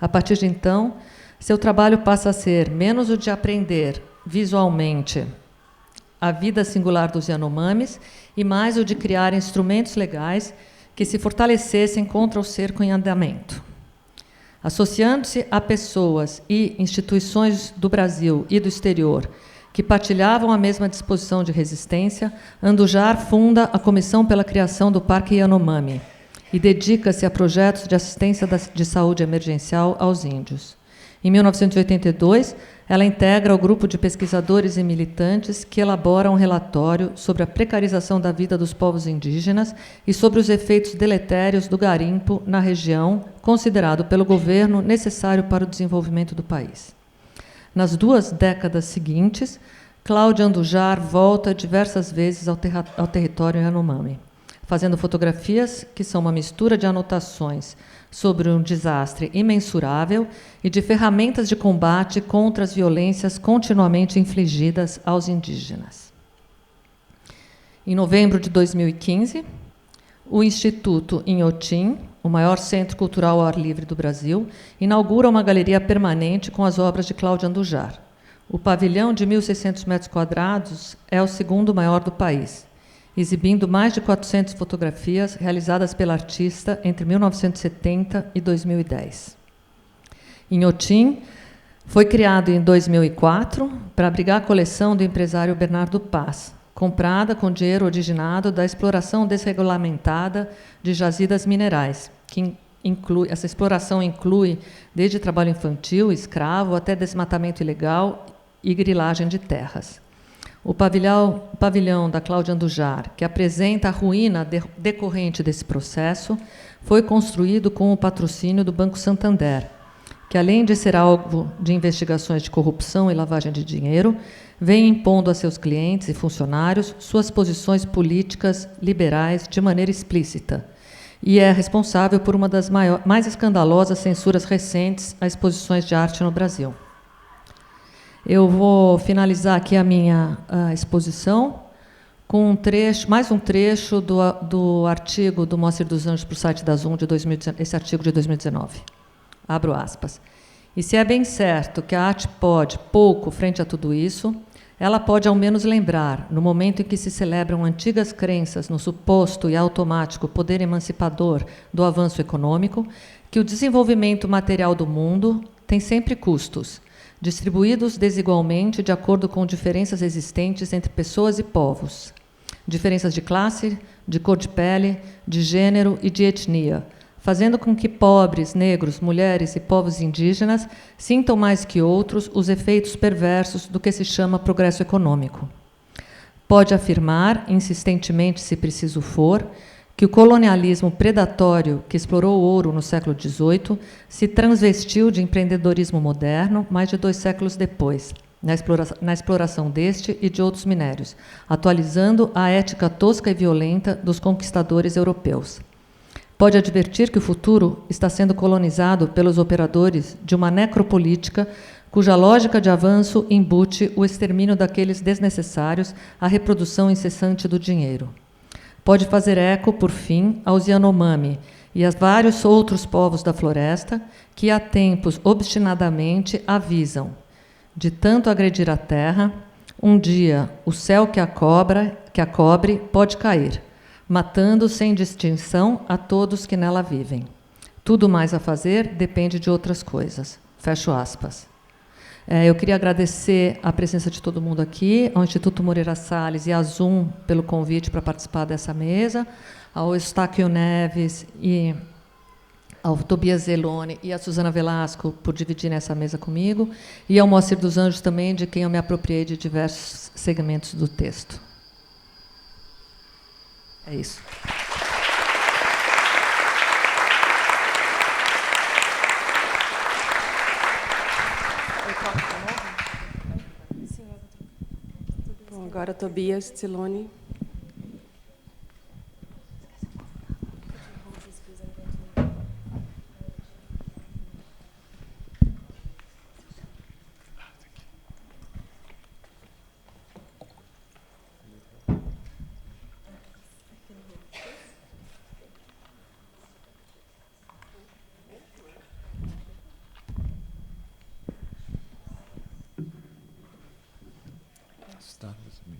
A partir de então, seu trabalho passa a ser menos o de aprender visualmente a vida singular dos Yanomamis e mais o de criar instrumentos legais que se fortalecessem contra o cerco em andamento. Associando-se a pessoas e instituições do Brasil e do exterior que partilhavam a mesma disposição de resistência, Andujar funda a Comissão pela Criação do Parque Yanomami e dedica-se a projetos de assistência de saúde emergencial aos índios. Em 1982, ela integra o grupo de pesquisadores e militantes que elabora um relatório sobre a precarização da vida dos povos indígenas e sobre os efeitos deletérios do garimpo na região, considerado pelo governo necessário para o desenvolvimento do país. Nas 2 décadas seguintes, Cláudia Andujar volta diversas vezes ao território Yanomami, fazendo fotografias que são uma mistura de anotações sobre um desastre imensurável e de ferramentas de combate contra as violências continuamente infligidas aos indígenas. Em novembro de 2015, o Instituto Inhotim, o maior centro cultural ao ar livre do Brasil, inaugura uma galeria permanente com as obras de Cláudia Andujar. O pavilhão de 1.600 metros quadrados é o 2º maior do país, exibindo mais de 400 fotografias realizadas pela artista entre 1970 e 2010. Inhotim foi criado em 2004 para abrigar a coleção do empresário Bernardo Paz, comprada com dinheiro originado da exploração desregulamentada de jazidas minerais, que essa exploração inclui desde trabalho infantil, escravo, até desmatamento ilegal e grilagem de terras. O pavilhão da Cláudia Andujar, que apresenta a ruína decorrente desse processo, foi construído com o patrocínio do Banco Santander, que, além de ser alvo de investigações de corrupção e lavagem de dinheiro, vem impondo a seus clientes e funcionários suas posições políticas liberais de maneira explícita, e é responsável por uma das mais escandalosas censuras recentes a exposições de arte no Brasil. Eu vou finalizar aqui a minha exposição com mais um trecho do artigo do Moacir dos Anjos para o site da Zoom, esse artigo de 2019. Abro aspas. E se é bem certo que a arte pode pouco frente a tudo isso, ela pode ao menos lembrar, no momento em que se celebram antigas crenças no suposto e automático poder emancipador do avanço econômico, que o desenvolvimento material do mundo tem sempre custos, distribuídos desigualmente de acordo com diferenças existentes entre pessoas e povos. Diferenças de classe, de cor de pele, de gênero e de etnia, fazendo com que pobres, negros, mulheres e povos indígenas sintam mais que outros os efeitos perversos do que se chama progresso econômico. Pode afirmar, insistentemente se preciso for, que o colonialismo predatório que explorou o ouro no século XVIII se transvestiu de empreendedorismo moderno mais de 2 séculos depois, na exploração deste e de outros minérios, atualizando a ética tosca e violenta dos conquistadores europeus. Pode advertir que o futuro está sendo colonizado pelos operadores de uma necropolítica cuja lógica de avanço embute o extermínio daqueles desnecessários à reprodução incessante do dinheiro. Pode fazer eco, por fim, aos Yanomami e a vários outros povos da floresta que há tempos obstinadamente avisam: de tanto agredir a terra, um dia o céu que a cobre pode cair, matando sem distinção a todos que nela vivem. Tudo mais a fazer depende de outras coisas. Fecho aspas. Eu queria agradecer a presença de todo mundo aqui, ao Instituto Moreira Salles e à Zoom pelo convite para participar dessa mesa, ao Eustáquio Neves e ao Tobias Zeloni e à Suzana Velasco por dividir nessa mesa comigo, e ao Moacir dos Anjos também, de quem eu me apropriei de diversos segmentos do texto. É isso. Bom, agora Tobias Zeloni. start with me.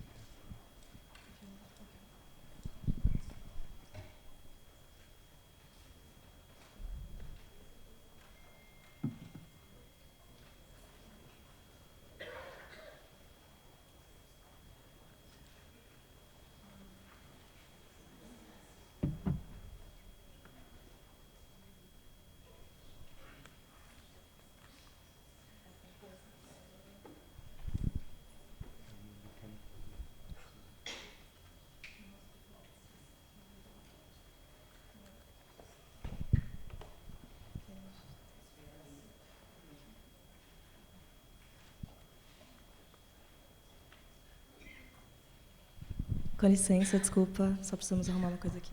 Com licença, desculpa, só precisamos arrumar uma coisa aqui.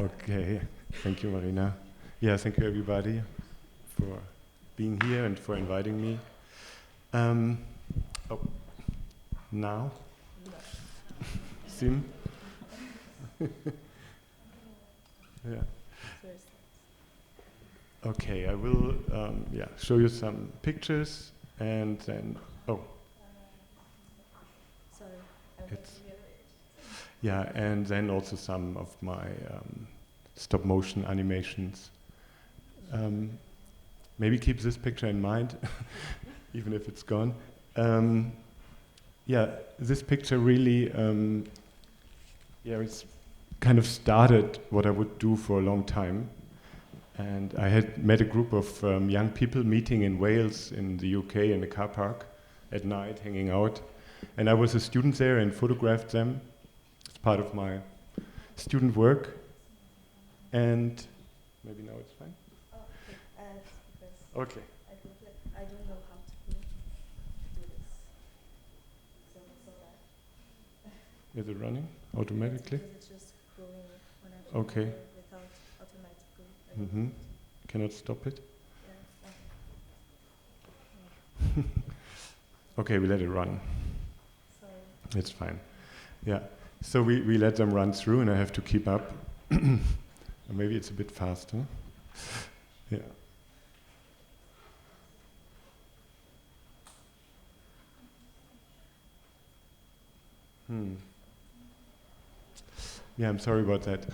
Okay, thank you, Marina. Yeah, thank you, everybody, for being here and for inviting me. Oh, now? Sim? Yeah. Okay, I will show you some pictures and then, Sorry, it's, yeah, and then also some of my stop motion animations. Maybe keep this picture in mind, even if it's gone. Yeah, this picture really, it's kind of started what I would do for a long time. And I had met a group of young people meeting in Wales, in the UK, in a car park at night, hanging out. And I was a student there and photographed them as part of my student work. And maybe now it's fine? Oh, okay. Okay. I don't know how to do this. So that. Is it running automatically? Because it's just going on and Okay. without automatically. Mm-hmm. Cannot stop it? Yeah. Okay, we let it run. Sorry. It's fine. Yeah. So we let them run through and I have to keep up. Or maybe it's a bit faster. Yeah. Yeah, I'm sorry about that.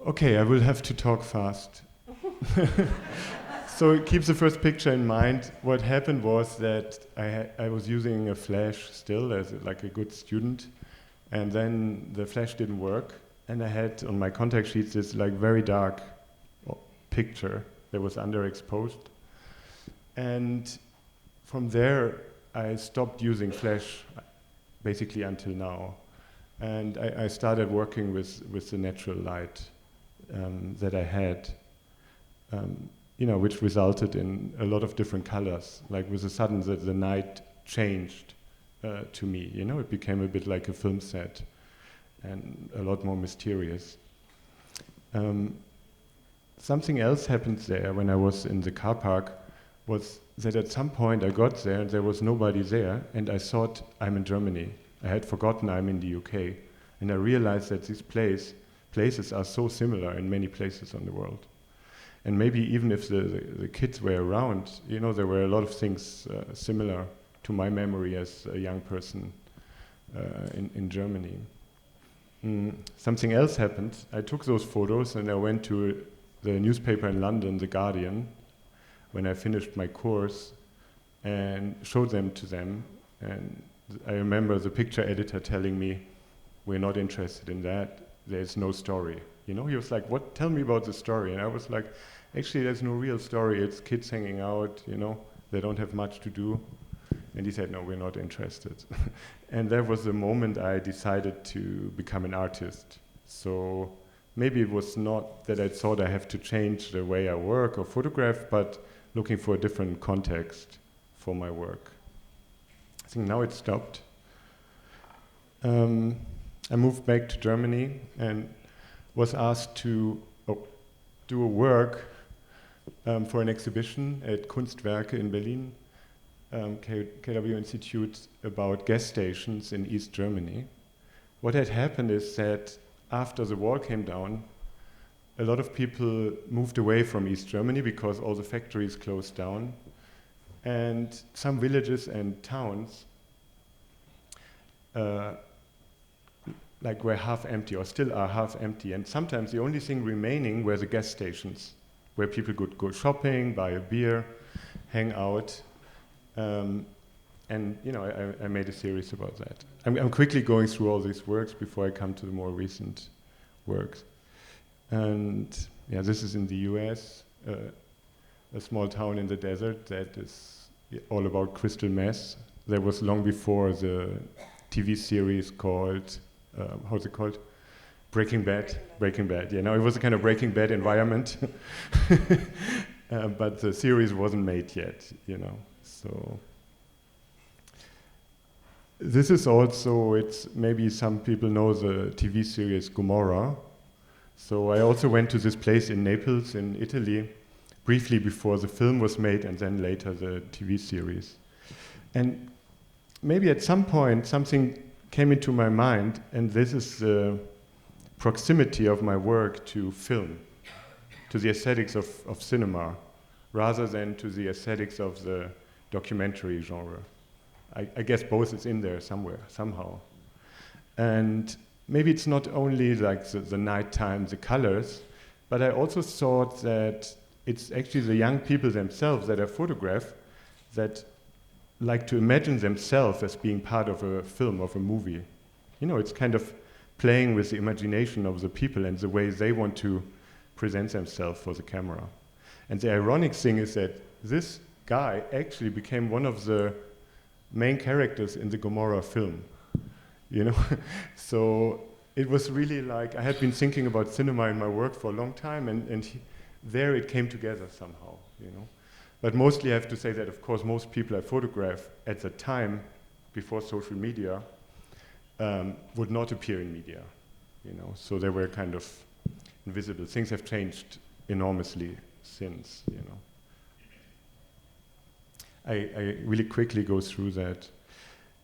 Okay, I will have to talk fast. So keep the first picture in mind. What happened was that I was using a flash still as like a good student, and then the flash didn't work, and I had on my contact sheets this like very dark picture that was underexposed. And from there, I stopped using flash basically until now. And I started working with the natural light that I had, which resulted in a lot of different colors. Like with a sudden, the night changed to me. It became a bit like a film set and a lot more mysterious. Something else happened there when I was in the car park was that at some point I got there and there was nobody there, and I thought I'm in Germany. I had forgotten I'm in the UK, and I realized that these places are so similar in many places on the world. And maybe even if the kids were around, there were a lot of things similar to my memory as a young person in Germany. Something else happened. I took those photos and I went to the newspaper in London, The Guardian, when I finished my course, and showed them to them. And I remember the picture editor telling me, "We're not interested in that, there's no story." He was like, "What? Tell me about the story." And I was like, actually there's no real story, it's kids hanging out, you know, they don't have much to do. And he said, no, we're not interested. And that was the moment I decided to become an artist. So maybe it was not that I thought I have to change the way I work or photograph, but looking for a different context for my work. I think now it stopped. I moved back to Germany and was asked to do a work for an exhibition at Kunstwerke in Berlin, KW Institute, about gas stations in East Germany. What had happened is that after the wall came down, a lot of people moved away from East Germany because all the factories closed down, and some villages and towns like were half empty or still are half empty, and sometimes the only thing remaining were the gas stations where people could go shopping, buy a beer, hang out, and you know, I made a series about that. I'm quickly going through all these works before I come to the more recent works. And yeah, this is in the US, a small town in the desert that is all about crystal meth. That was long before the TV series called, how's it called? Breaking Bad. Breaking Bad, yeah. Now it was a kind of Breaking Bad environment, but the series wasn't made yet, you know. So this is also, it's maybe some people know the TV series Gomorrah. So I also went to this place in Naples in Italy briefly before the film was made and then later the TV series. And maybe at some point something came into my mind, and this is the proximity of my work to film, to the aesthetics of cinema, rather than to the aesthetics of the documentary genre. I guess both is in there somewhere, somehow. And maybe it's not only like the nighttime, the colors, but I also thought that it's actually the young people themselves that I photograph that like to imagine themselves as being part of a film, of a movie. You know, it's kind of playing with the imagination of the people and the way they want to present themselves for the camera. And the ironic thing is that this guy actually became one of the main characters in the Gomorrah film, you know? So it was really like, I had been thinking about cinema in my work for a long time, and there it came together somehow, you know? But mostly I have to say that, of course, most people I photograph at the time, before social media, would not appear in media, you know? So they were kind of invisible. Things have changed enormously since, you know? I really quickly go through that.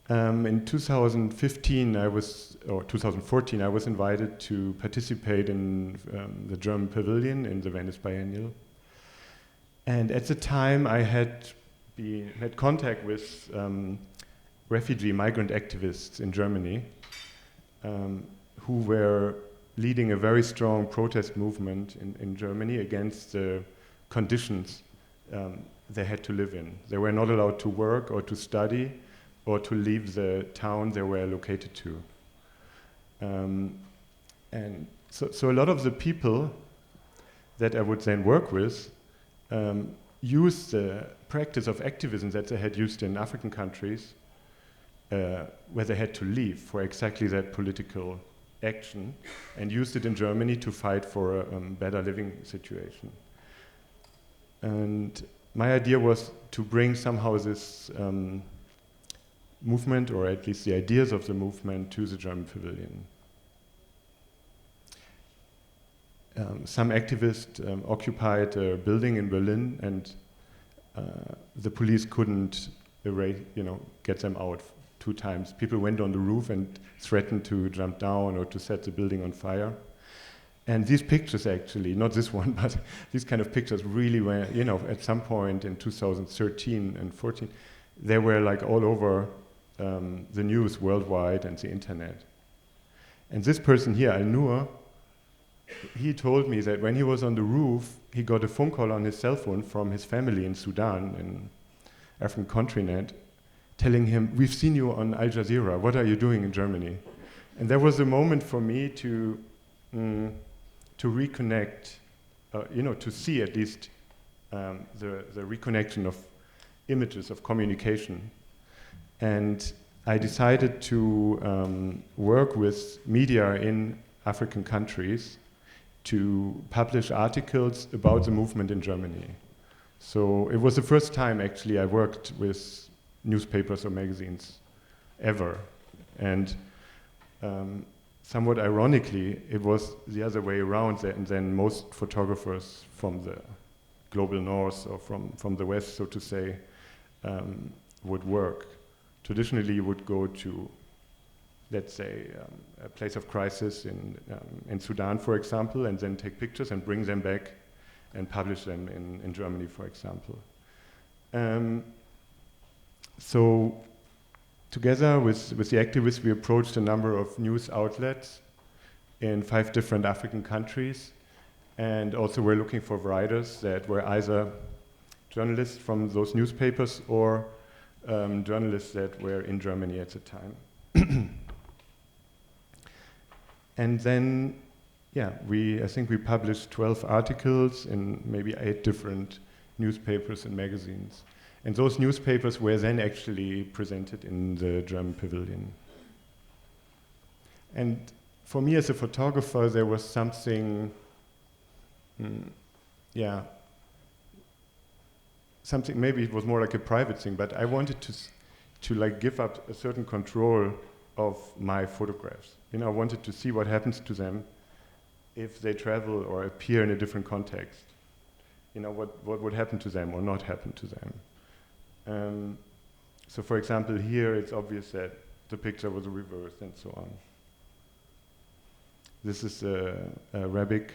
In 2014, I was invited to participate in the German Pavilion in the Venice Biennial. And at the time, I had contact with refugee migrant activists in Germany who were leading a very strong protest movement in Germany against the conditions they had to live in. They were not allowed to work or to study or to leave the town they were located to. And so a lot of the people that I would then work with used the practice of activism that they had used in African countries where they had to leave for exactly that political action, and used it in Germany to fight for a better living situation. And my idea was to bring somehow this movement, or at least the ideas of the movement, to the German Pavilion. Some activists occupied a building in Berlin, and the police couldn't get them out 2 times. People went on the roof and threatened to jump down or to set the building on fire. And these pictures actually, not this one, but these kind of pictures really were, you know, at some point in 2013 and 14, they were like all over the news worldwide and the internet. And this person here, Al-Noor, he told me that when he was on the roof, he got a phone call on his cell phone from his family in Sudan, in African continent, telling him, "We've seen you on Al Jazeera, what are you doing in Germany?" And there was a moment for me to reconnect to see at least the reconnection of images of communication. And I decided to work with media in African countries to publish articles about the movement in Germany. So it was the first time actually I worked with newspapers or magazines ever. And somewhat ironically, it was the other way around than most photographers from the global north or from the west, so to say, would work. Traditionally, you would go to, let's say, a place of crisis in Sudan, for example, and then take pictures and bring them back and publish them in Germany, for example. So together with the activists, we approached a number of news outlets in 5 different African countries, and also we're looking for writers that were either journalists from those newspapers or journalists that were in Germany at the time. And then, I think we published 12 articles in maybe 8 different newspapers and magazines. And those newspapers were then actually presented in the German pavilion. And for me as a photographer, there was something, something, maybe it was more like a private thing, but I wanted to like give up a certain control of my photographs. I wanted to see what happens to them if they travel or appear in a different context. What would happen to them or not happen to them. So for example, here it's obvious that the picture was reversed and so on. This is a Arabic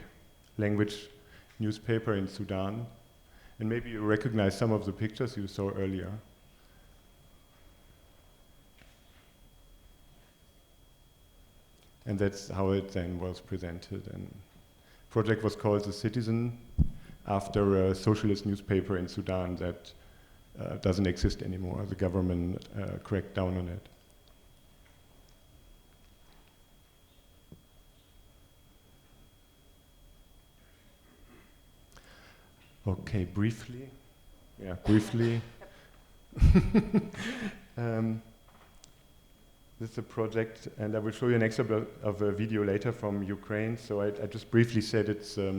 language newspaper in Sudan. And maybe you recognize some of the pictures you saw earlier. And that's how it then was presented. And the project was called The Citizen, after a socialist newspaper in Sudan that doesn't exist anymore. The government cracked down on it. Okay, briefly. This is a project, and I will show you an excerpt of a video later from Ukraine. So I just briefly said it's a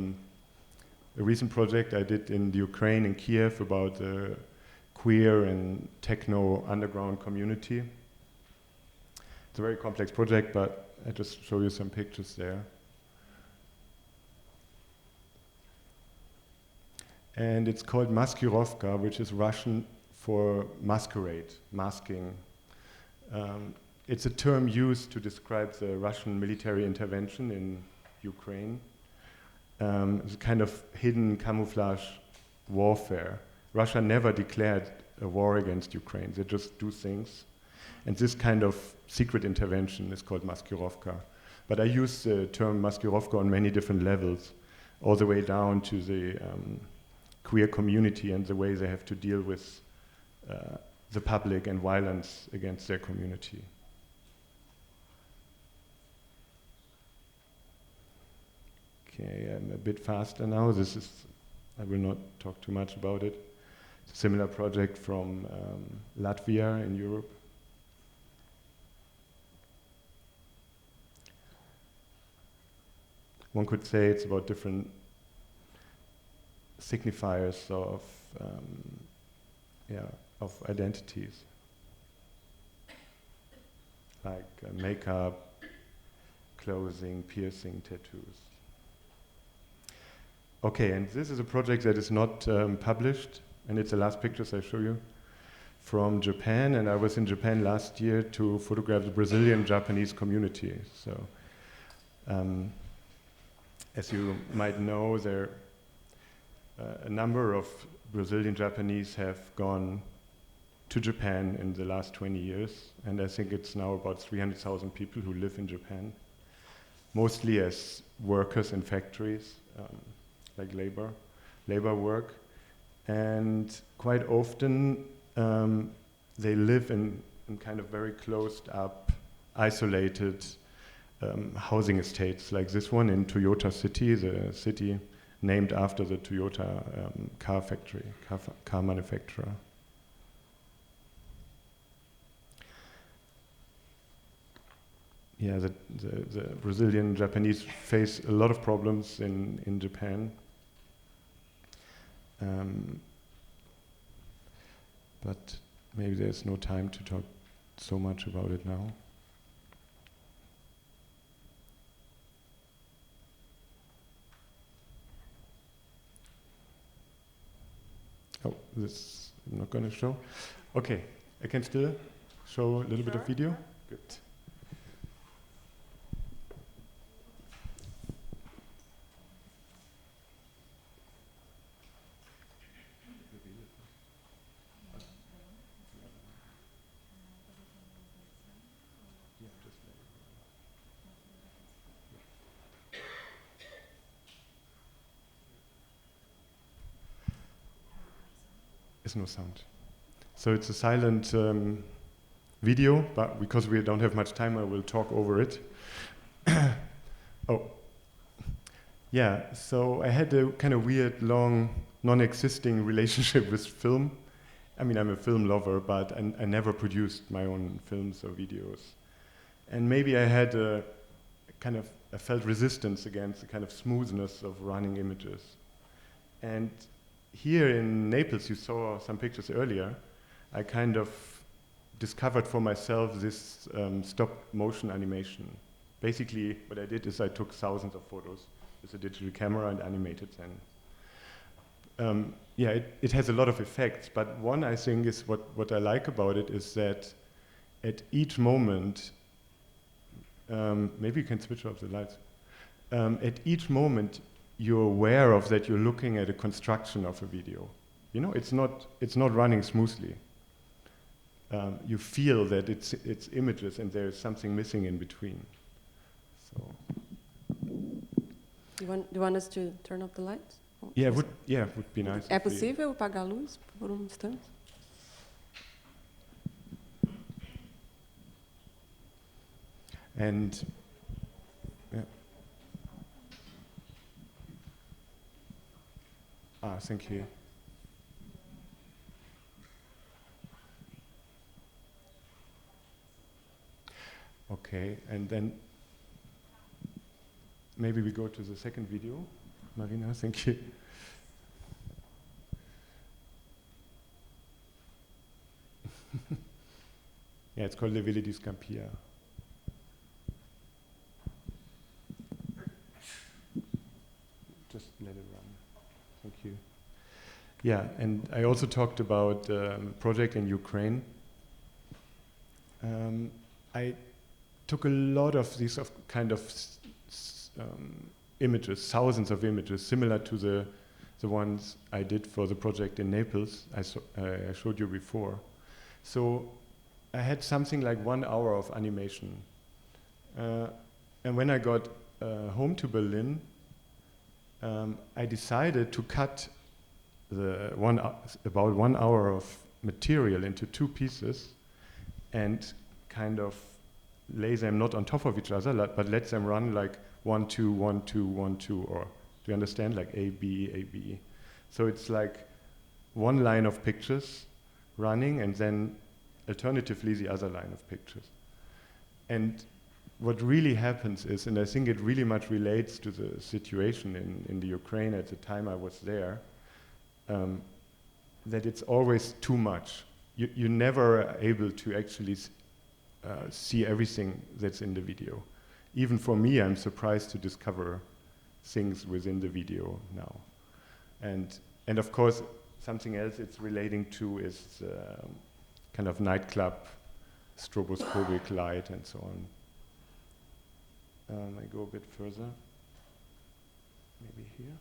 recent project I did in the Ukraine, in Kiev, about the queer and techno underground community. It's a very complex project, but I just show you some pictures there. And it's called Maskirovka, which is Russian for masquerade, masking. It's a term used to describe the Russian military intervention in Ukraine. It's a kind of hidden camouflage warfare. Russia never declared a war against Ukraine. They just do things. And this kind of secret intervention is called Maskirovka. But I use the term Maskirovka on many different levels, all the way down to the queer community and the way they have to deal with the public and violence against their community. Okay, I'm a bit faster now. I will not talk too much about it. It's a similar project from Latvia in Europe. One could say it's about different signifiers of identities, like makeup, clothing, piercing, tattoos. Okay, and this is a project that is not published, and it's the last pictures I show you from Japan. And I was in Japan last year to photograph the Brazilian Japanese community. So, as you might know, there a number of Brazilian Japanese have gone to Japan in the last 20 years, and I think it's now about 300,000 people who live in Japan, mostly as workers in factories, like labor work, and quite often they live in kind of very closed up, isolated housing estates, like this one in Toyota City, the city named after the Toyota car factory, car manufacturer. Yeah, the Brazilian Japanese face a lot of problems in Japan. But maybe there's no time to talk so much about it now. Oh, this I'm not going to show. Okay, I can still show a little bit of video. Good. There's no sound. So it's a silent video, but because we don't have much time, I will talk over it. Oh, yeah, so I had a kind of weird, long, non-existing relationship with film. I mean, I'm a film lover, but I never produced my own films or videos. And maybe I had I felt resistance against the kind of smoothness of running images. And here in Naples, you saw some pictures earlier, I kind of discovered for myself this stop motion animation. Basically, what I did is I took thousands of photos with a digital camera and animated them. Yeah, it has a lot of effects, but one I think is what I like about it is that at each moment, maybe you can switch off the lights. At each moment, you're aware of that you're looking at a construction of a video. You know, it's not running smoothly. You feel that it's images and there's something missing in between. So. Do you want us to turn off the lights? Yeah, would be nice. É possível apagar a luz por instante? And yeah. Thank you. Okay, and then maybe we go to the second video. Marina, thank you. Yeah, it's called Le Ville di Scampia. Just let it run. Thank you. Yeah, and I also talked about project in Ukraine. I took a lot of these kind of images, thousands of images, similar to the ones I did for the project in Naples I showed you before. So I had something like 1 hour of animation. And when I got home to Berlin, I decided to cut about 1 hour of material into 2 pieces and kind of lay them not on top of each other, but let them run like 1, 2, 1, 2, 1, 2, or do you understand? Like A, B, A, B. So it's like one line of pictures running and then alternatively the other line of pictures. And what really happens is, and I think it really much relates to the situation in the Ukraine at the time I was there, that it's always too much. You never are able to actually see everything that's in the video. Even for me, I'm surprised to discover things within the video now. And of course, something else it's relating to is kind of nightclub, stroboscopic light and so on. I go a bit further, maybe here.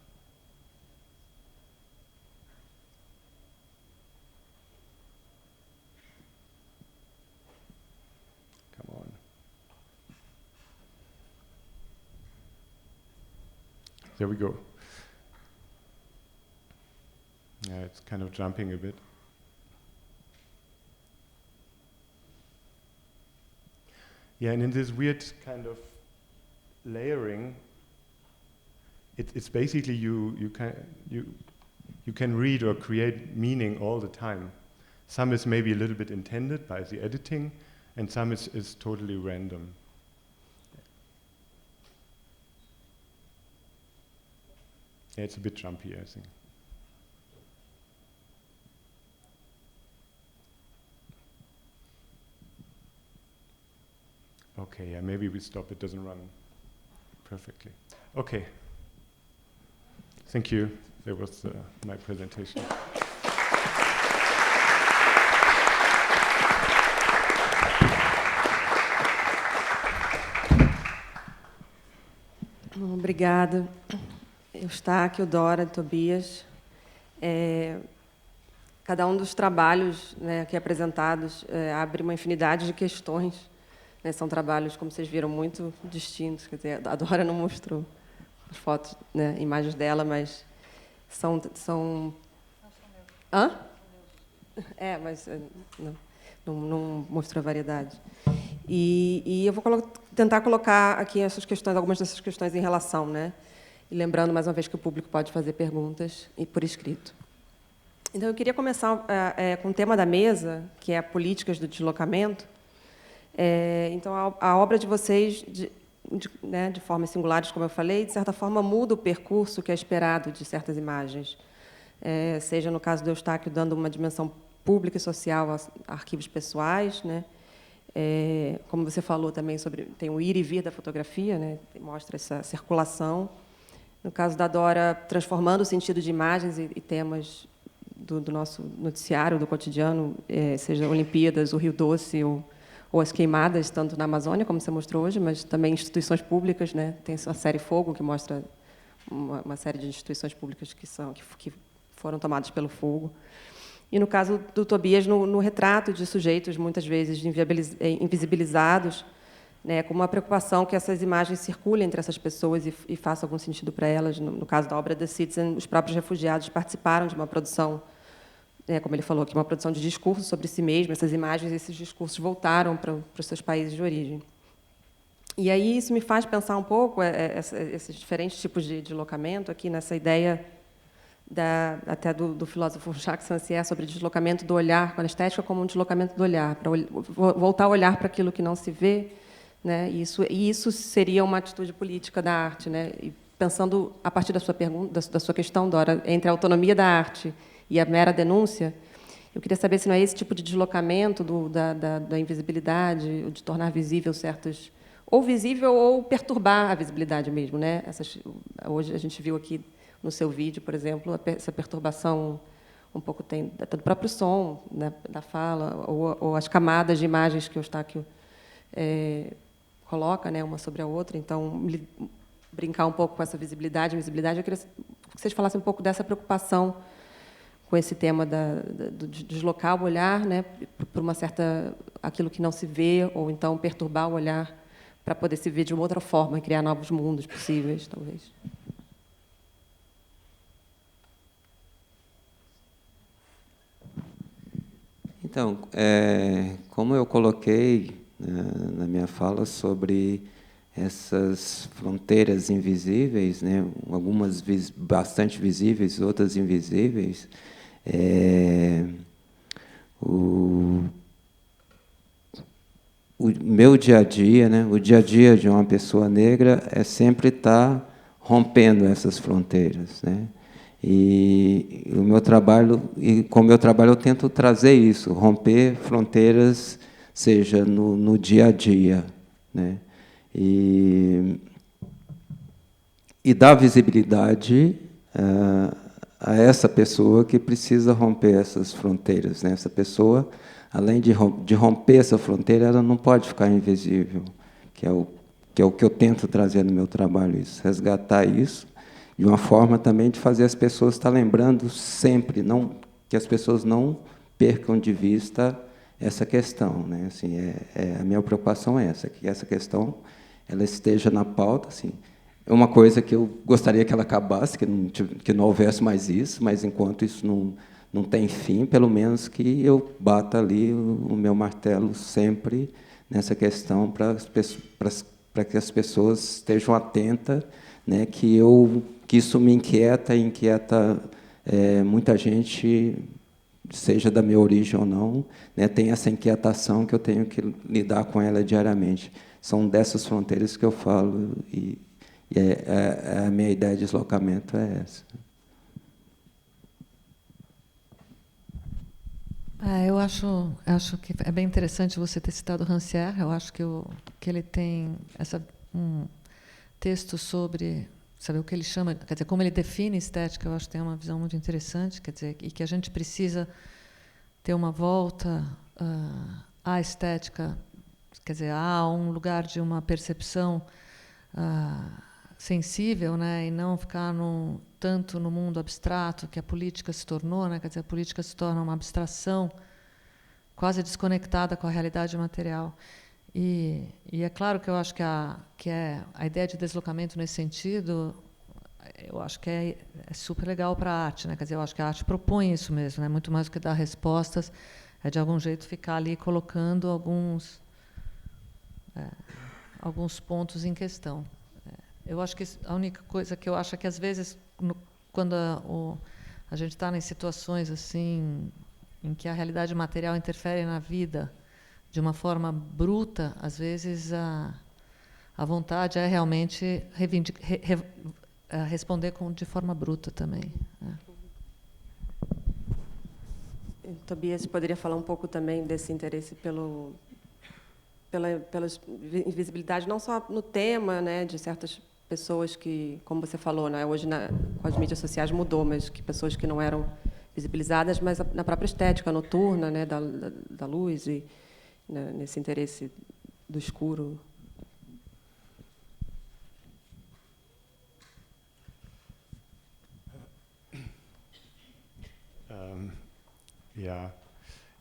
Come on. There we go. Yeah, it's kind of jumping a bit. Yeah, and in this weird kind of layering, it's basically you can read or create meaning all the time. Some is maybe a little bit intended by the editing, and some is totally random. Yeah, it's a bit jumpy, I think. Okay, yeah, maybe we stop. It doesn't run perfectly. Okay. Thank you. That was my presentation. Obrigada. Eustáquio, Dora, Tobias. Cada um dos trabalhos, né, aqui apresentados abre uma infinidade de questões. Né, são trabalhos, como vocês viram, muito distintos. Quer dizer, a Dora não mostrou as fotos, né, imagens dela, mas são... Hã? Mas não mostrou a variedade. E eu vou tentar colocar aqui essas questões, algumas dessas questões em relação, né? E lembrando, mais uma vez, que o público pode fazer perguntas e por escrito. Então, eu queria começar com o tema da mesa, que é políticas do deslocamento. Então, a obra de vocês, de formas singulares, como eu falei, de certa forma, muda o percurso que é esperado de certas imagens. Seja, no caso do Eustáquio, dando uma dimensão pública e social a arquivos pessoais, né? Como você falou também sobre... Tem o ir e vir da fotografia, né? Mostra essa circulação. No caso da Dora, transformando o sentido de imagens e temas do nosso noticiário, do cotidiano, seja Olimpíadas, o Rio Doce ou as queimadas, tanto na Amazônia, como você mostrou hoje, mas também instituições públicas, né? Tem a série Fogo, que mostra uma série de instituições públicas que foram tomadas pelo fogo. E, no caso do Tobias, no retrato de sujeitos, muitas vezes invisibilizados, né, com uma preocupação que essas imagens circulem entre essas pessoas e façam algum sentido para elas. No caso da obra The Citizen, os próprios refugiados participaram de uma produção, como ele falou aqui, uma produção de discursos sobre si mesmo. Essas imagens, esses discursos voltaram para os seus países de origem. E aí isso me faz pensar um pouco esses diferentes tipos de deslocamento aqui nessa ideia até do filósofo Jacques Rancière sobre deslocamento do olhar, com a estética como um deslocamento do olhar, para voltar a olhar para aquilo que não se vê, né? E isso seria uma atitude política da arte, né? E pensando a partir da sua pergunta, da sua questão, Dora, entre a autonomia da arte e a mera denúncia, eu queria saber se não é esse tipo de deslocamento da invisibilidade, de tornar visível certos, ou visível ou perturbar a visibilidade mesmo, né? Hoje a gente viu aqui no seu vídeo, por exemplo, essa perturbação um pouco tem do próprio som, né, da fala, ou as camadas de imagens que o Eustáquio coloca, né, uma sobre a outra. Então, brincar um pouco com essa visibilidade, invisibilidade. Eu queria que vocês falassem um pouco dessa preocupação com esse tema de deslocar o olhar, né, por uma certa aquilo que não se vê, ou então perturbar o olhar para poder se ver de uma outra forma e criar novos mundos possíveis, talvez. Então, como eu coloquei na minha fala sobre essas fronteiras invisíveis, né, algumas bastante visíveis, outras invisíveis, o meu dia a dia, né, o dia a dia de uma pessoa negra é sempre estar rompendo essas fronteiras, né? E o meu trabalho, e com o meu trabalho eu tento trazer isso, romper fronteiras, seja no dia a dia, né? E dar visibilidade a essa pessoa que precisa romper essas fronteiras, né? Essa pessoa, além de romper essa fronteira, ela não pode ficar invisível, que é o que eu tento trazer no meu trabalho, isso, resgatar isso, de uma forma também de fazer as pessoas estar lembrando sempre, que as pessoas não percam de vista essa questão, né? Assim, a minha preocupação é essa, que essa questão ela esteja na pauta. Assim, é uma coisa que eu gostaria que ela acabasse, que não houvesse mais isso, mas enquanto isso não tem fim, pelo menos que eu bata ali o meu martelo sempre nessa questão para que as pessoas estejam atentas, né, que eu que isso me inquieta, muita gente, seja da minha origem ou não, né, tem essa inquietação que eu tenho que lidar com ela diariamente. São dessas fronteiras que eu falo, e a minha ideia de deslocamento é essa. Eu acho que é bem interessante você ter citado Rancière. Eu acho que ele tem um texto sobre, sabe, o que ele chama, quer dizer, como ele define estética. Eu acho que tem uma visão muito interessante, quer dizer, e que a gente precisa ter uma volta à estética, quer dizer, a um lugar de uma percepção sensível, né, e não ficar tanto no mundo abstrato que a política se tornou, né, quer dizer, a política se torna uma abstração quase desconectada com a realidade material. E é claro que eu acho que a ideia de deslocamento nesse sentido, eu acho que é super legal para a arte, né, quer dizer, eu acho que a arte propõe isso mesmo, né, muito mais do que dar respostas, é de algum jeito ficar ali colocando alguns pontos em questão. Eu acho que a única coisa que eu acho é que, às vezes, quando a gente está em situações assim, em que a realidade material interfere na vida de uma forma bruta, às vezes a vontade é realmente responder de forma bruta também. Tobias poderia falar um pouco também desse interesse pela invisibilidade, não só no tema, né, de certas pessoas que, como você falou, né, hoje com as mídias sociais mudou, mas que pessoas que não eram visibilizadas, mas na própria estética noturna, né, da luz e, né, nesse interesse do escuro.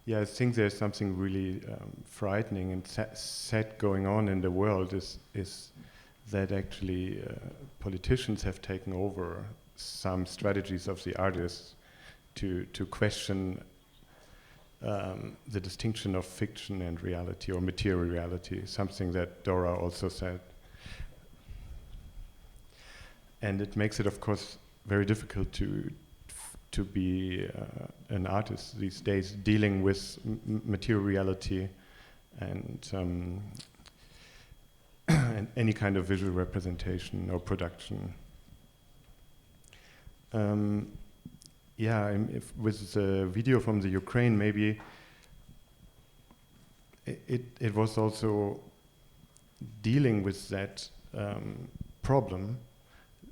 I think there's something really frightening and sad going on in the world is that actually politicians have taken over some strategies of the artists to question the distinction of fiction and reality, or material reality, something that Dora also said. And it makes it, of course, very difficult to be an artist these days, dealing with material reality and any kind of visual representation or production. With the video from the Ukraine, maybe it was also dealing with that problem,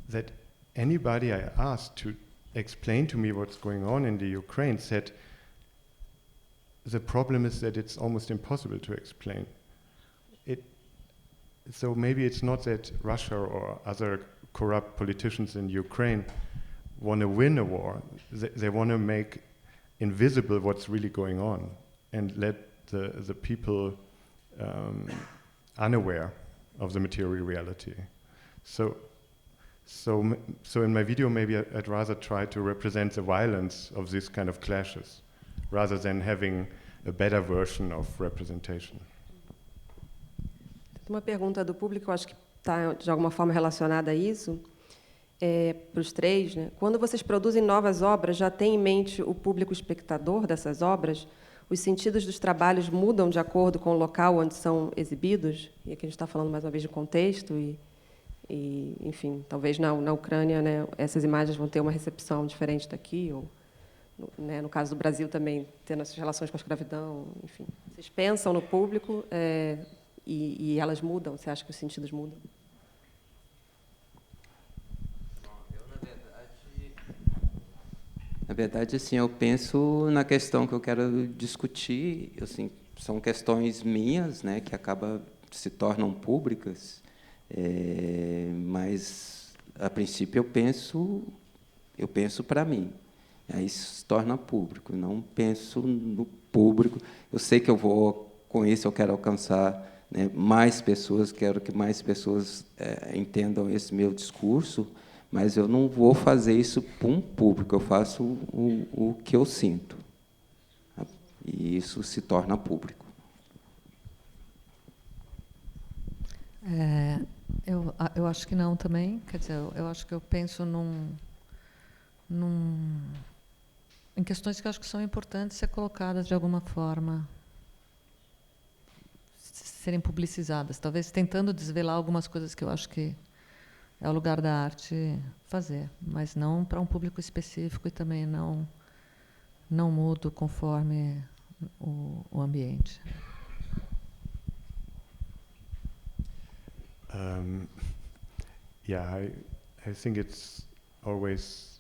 that anybody I asked to explain to me what's going on in the Ukraine said the problem is that it's almost impossible to explain. So maybe it's not that Russia or other corrupt politicians in Ukraine want to win a war. They want to make invisible what's really going on and let the people unaware of the material reality. So in my video, maybe I'd rather try to represent the violence of this kind of clashes, rather than having a better version of representation. Uma pergunta do público, eu acho que está de alguma forma relacionada a isso, para os três, né? Quando vocês produzem novas obras, já tem em mente o público espectador dessas obras? Os sentidos dos trabalhos mudam de acordo com o local onde são exibidos? E aqui a gente está falando mais uma vez de contexto e enfim, talvez na Ucrânia, né, essas imagens vão ter uma recepção diferente daqui, ou né, no caso do Brasil também, tendo essas relações com a escravidão, enfim. Vocês pensam no público e elas mudam? Você acha que os sentidos mudam? Na verdade, assim, eu penso na questão que eu quero discutir, assim, são questões minhas, né, que se tornam públicas, mas a princípio eu penso para mim, aí isso se torna público. Não penso no público. Eu sei que com isso eu quero alcançar, né, mais pessoas, quero que mais pessoas entendam esse meu discurso, mas eu não vou fazer isso para um público, eu faço o que eu sinto. E isso se torna público. Eu acho que não também. Quer dizer, eu acho que eu penso em questões que eu acho que são importantes ser colocadas de alguma forma, serem publicizadas, talvez tentando desvelar algumas coisas que eu acho que é o lugar da arte fazer, mas não para um público específico e também não mudo conforme o ambiente. Yeah, I think it's always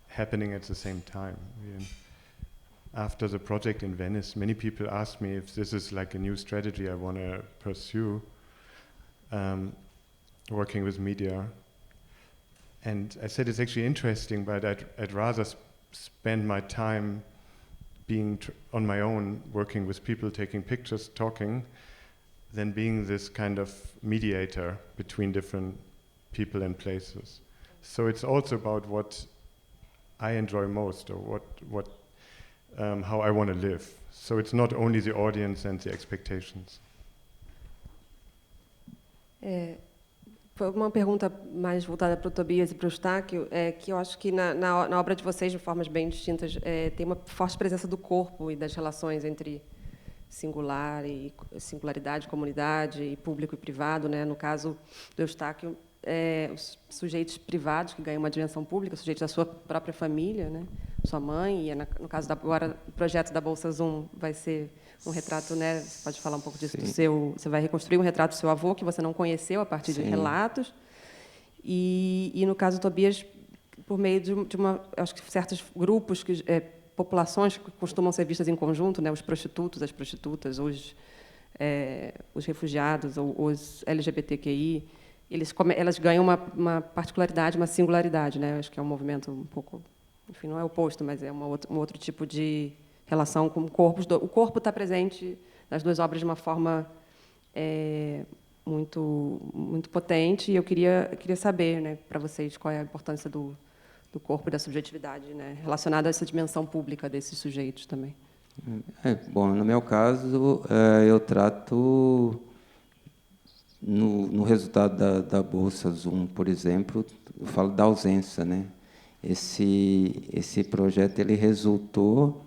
happening at the same time. After the project in Venice, many people asked me if this is like a new strategy I want to pursue, working with media. And I said it's actually interesting, but I'd rather spend my time being on my own, working with people, taking pictures, talking, than being this kind of mediator between different people and places. So it's also about what I enjoy most, or how I want to live. So it's not only the audience and the expectations. Foi uma pergunta mais voltada para o Tobias e para o Eustáquio, que eu acho que na obra de vocês, de formas bem distintas, tem uma forte presença do corpo e das relações entre singularidade, comunidade, e público e privado, né? No caso do Eustáquio, os sujeitos privados que ganham uma dimensão pública, sujeitos da sua própria família, né? Sua mãe, e no caso agora o projeto da Bolsa Zoom vai ser um retrato, né? Você pode falar um pouco disso, você vai reconstruir um retrato do seu avô que você não conheceu a partir de relatos, e no caso do Tobias, por meio de acho que certos grupos, populações que costumam ser vistas em conjunto, né? Os prostitutos, as prostitutas, os refugiados, ou os LGBTQI, elas ganham uma particularidade, uma singularidade, né? Acho que é um movimento um pouco, enfim, não é oposto, mas é um outro tipo de relação com corpos. O corpo está presente nas duas obras de uma forma muito, muito potente, e eu queria saber, né, para vocês, qual é a importância do corpo e da subjetividade, né, relacionada a essa dimensão pública desses sujeitos também. Bom, no meu caso, eu trato, no resultado da Bolsa Zoom, por exemplo, eu falo da ausência, né? Esse projeto ele resultou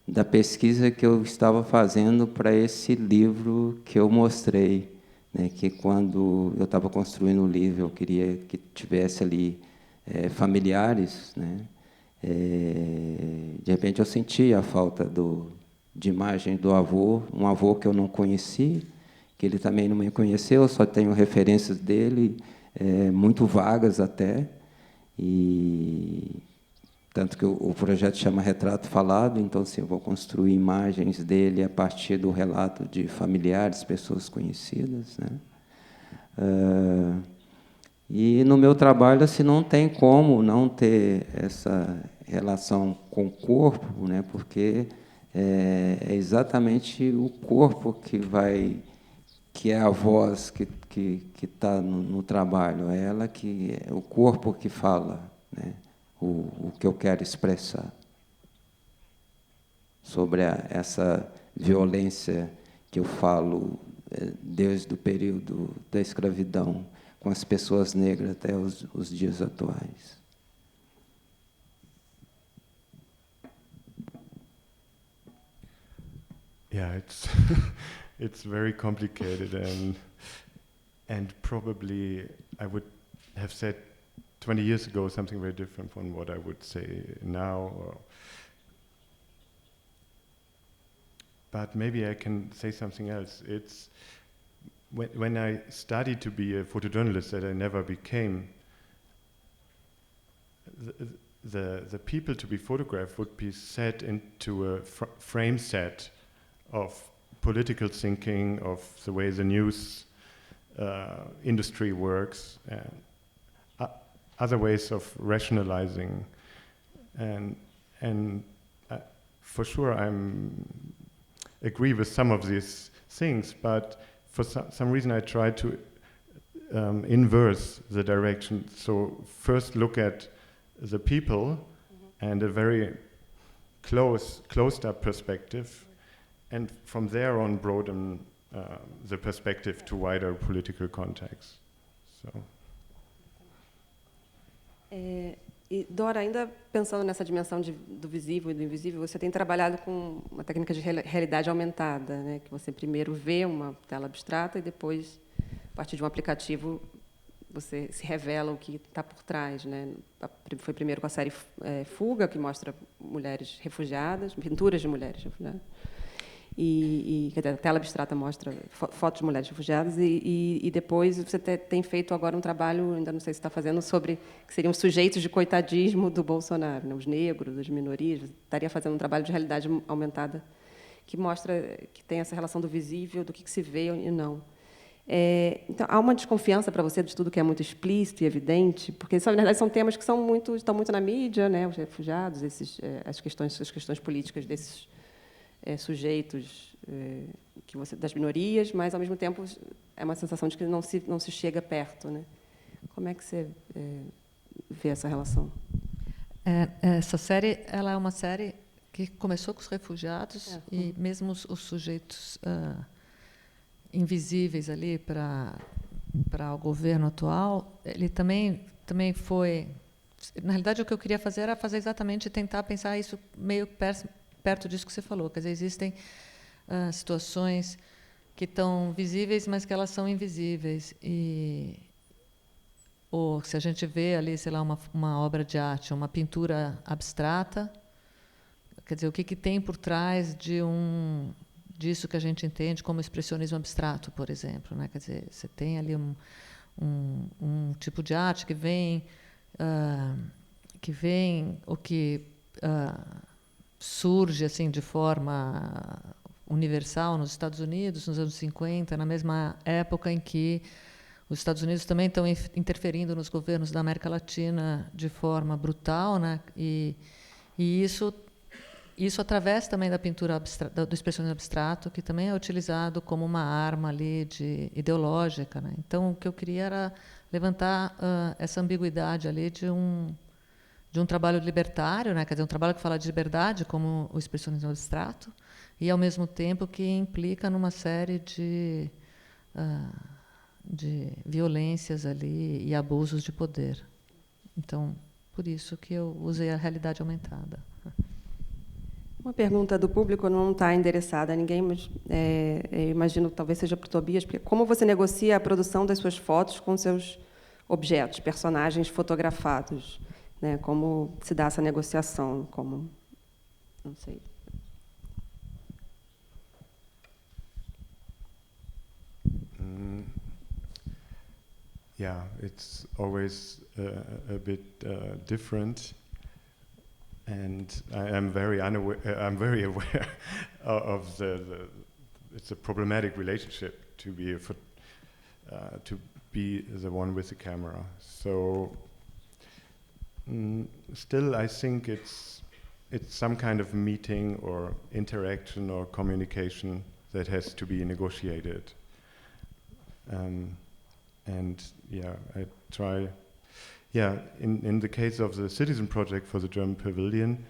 da pesquisa que eu estava fazendo para esse livro que eu mostrei, né? Que quando eu estava construindo o livro, eu queria que tivesse ali familiares, né? De repente eu senti a falta de imagem do avô, um avô que eu não conheci, que ele também não me conheceu, eu só tenho referências dele, muito vagas até, e tanto que o projeto chama Retrato Falado, então assim, eu vou construir imagens dele a partir do relato de familiares, pessoas conhecidas, né? E no meu trabalho assim, não tem como não ter essa relação com o corpo, né? Porque é exatamente o corpo que é a voz que está no trabalho, é ela é o corpo que fala, né? O que eu quero expressar sobre essa violência que eu falo desde o período da escravidão com as pessoas negras até os dias atuais. Yeah, it's very complicated, and probably I would have said 20 years ago something very different from what I would say now. But maybe I can say something else. It's when I studied to be a photojournalist that I never became, the people to be photographed would be set into a frame set of political thinking, of the way the news industry works, and other ways of rationalizing, and for sure I agree with some of these things, but for some reason I try to inverse the direction. So first look at the people and a very closed up perspective, and from there on broaden the perspective to wider political contexts. So. E Dora, ainda pensando nessa dimensão do visível e do invisível, você tem trabalhado com uma técnica de realidade aumentada, né? Que você primeiro vê uma tela abstrata e depois, a partir de um aplicativo, você se revela o que está por trás, né? Foi primeiro com a série Fuga, que mostra mulheres refugiadas, pinturas de mulheres refugiadas. Quer dizer, a tela abstrata mostra fotos de mulheres refugiadas e depois você tem feito agora um trabalho, ainda não sei se está fazendo, sobre que seriam os sujeitos de coitadismo do Bolsonaro, né? Os negros, as minorias. Você estaria fazendo um trabalho de realidade aumentada que mostra que tem essa relação do visível, do que se vê e não. Então, há uma desconfiança para você de tudo que é muito explícito e evidente, porque, na verdade, são temas que estão muito na mídia, né? Os refugiados, as questões políticas desses sujeitos das minorias, mas, ao mesmo tempo, é uma sensação de que não se chega perto, né? Como é que você vê essa relação? Essa série, ela é uma série que começou com os refugiados e mesmo os sujeitos invisíveis ali para o governo atual, ele também foi... Na realidade, o que eu queria fazer era tentar pensar isso meio perto disso que você falou. Quer dizer, existem situações que estão visíveis, mas que elas são invisíveis. Ou se a gente vê ali, sei lá, uma obra de arte, uma pintura abstrata, quer dizer, o que tem por trás disso que a gente entende como expressionismo abstrato, por exemplo, né? Quer dizer, você tem ali um tipo de arte que vem o que surge assim de forma universal nos Estados Unidos nos anos 50, na mesma época em que os Estados Unidos também estão interferindo nos governos da América Latina de forma brutal, né? E isso através também da pintura do expressionismo abstrato, que também é utilizado como uma arma ali ideológica, né? Então, o que eu queria era levantar essa ambiguidade ali de um trabalho libertário, né? Quer dizer, um trabalho que fala de liberdade, como o expressionismo abstrato, e, ao mesmo tempo, que implica numa série de violências ali e abusos de poder. Então, por isso que eu usei a realidade aumentada. Uma pergunta do público não está endereçada a ninguém, mas eu imagino talvez seja para o Tobias. Como você negocia a produção das suas fotos com seus objetos, personagens fotografados? Né? Como se dá essa negociação? Não sei. Yeah, it's always a bit different. And I'm very aware of it's a problematic relationship to be the one with the camera. So still, I think it's some kind of meeting or interaction or communication that has to be negotiated. And yeah, I try. Yeah, in the case of the Citizen Project for the German Pavilion,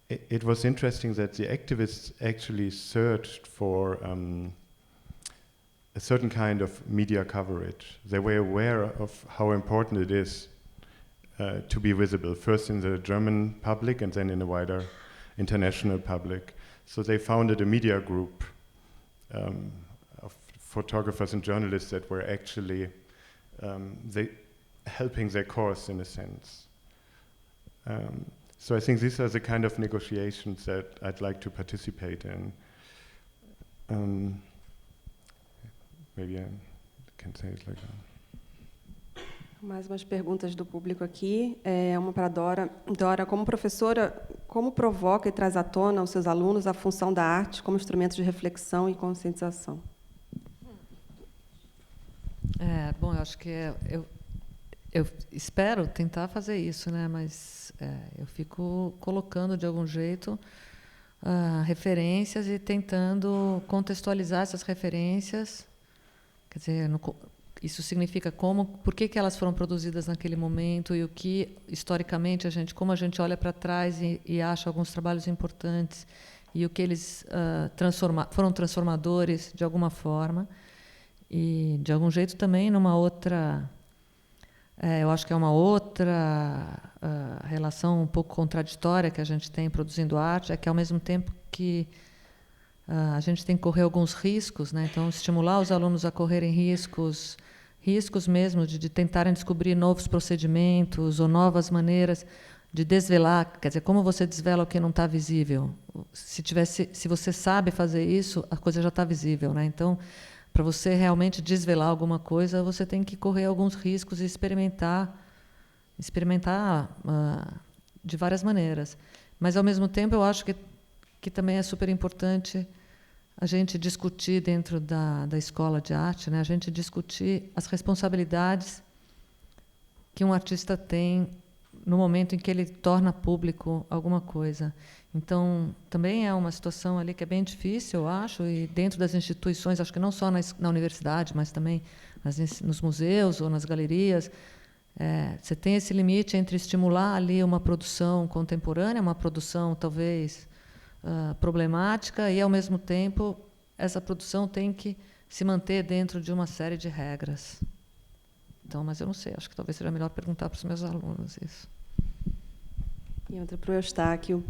it was interesting that the activists actually searched for a certain kind of media coverage. They were aware of how important it is to be visible, first in the German public and then in a wider international public. So they founded a media group of photographers and journalists that were actually helping their cause in a sense. So I think these are the kind of negotiations that I'd like to participate in. Maybe I can say it like that. Mais umas perguntas do público aqui. Uma para a Dora. Dora, como professora, como provoca e traz à tona aos seus alunos a função da arte como instrumento de reflexão e conscientização? Bom, eu acho que eu espero tentar fazer isso, né? Mas eu fico colocando, de algum jeito, referências e tentando contextualizar essas referências. Quer dizer, isso significa por que elas foram produzidas naquele momento e o que, historicamente, como a gente olha para trás e acha alguns trabalhos importantes e o que eles foram transformadores, de alguma forma. E, de algum jeito, também numa outra... eu acho que é uma outra relação um pouco contraditória que a gente tem produzindo arte, é que, ao mesmo tempo que a gente tem que correr alguns riscos, né? Então, estimular os alunos a correrem riscos mesmo de tentarem descobrir novos procedimentos ou novas maneiras de desvelar, quer dizer, como você desvela o que não está visível? Se você sabe fazer isso, a coisa já está visível, né? Então, para você realmente desvelar alguma coisa, você tem que correr alguns riscos e experimentar de várias maneiras. Mas, ao mesmo tempo, eu acho que também é super importante a gente discutir dentro da escola de arte, né? A gente discutir as responsabilidades que um artista tem no momento em que ele torna público alguma coisa. Então, também é uma situação ali que é bem difícil, eu acho, e dentro das instituições, acho que não só na universidade, mas também nos museus ou nas galerias, você tem esse limite entre estimular ali uma produção contemporânea, uma produção talvez problemática, e, ao mesmo tempo, essa produção tem que se manter dentro de uma série de regras. Então, mas eu não sei, acho que talvez seja melhor perguntar para os meus alunos isso. E outra para o Eustáquio,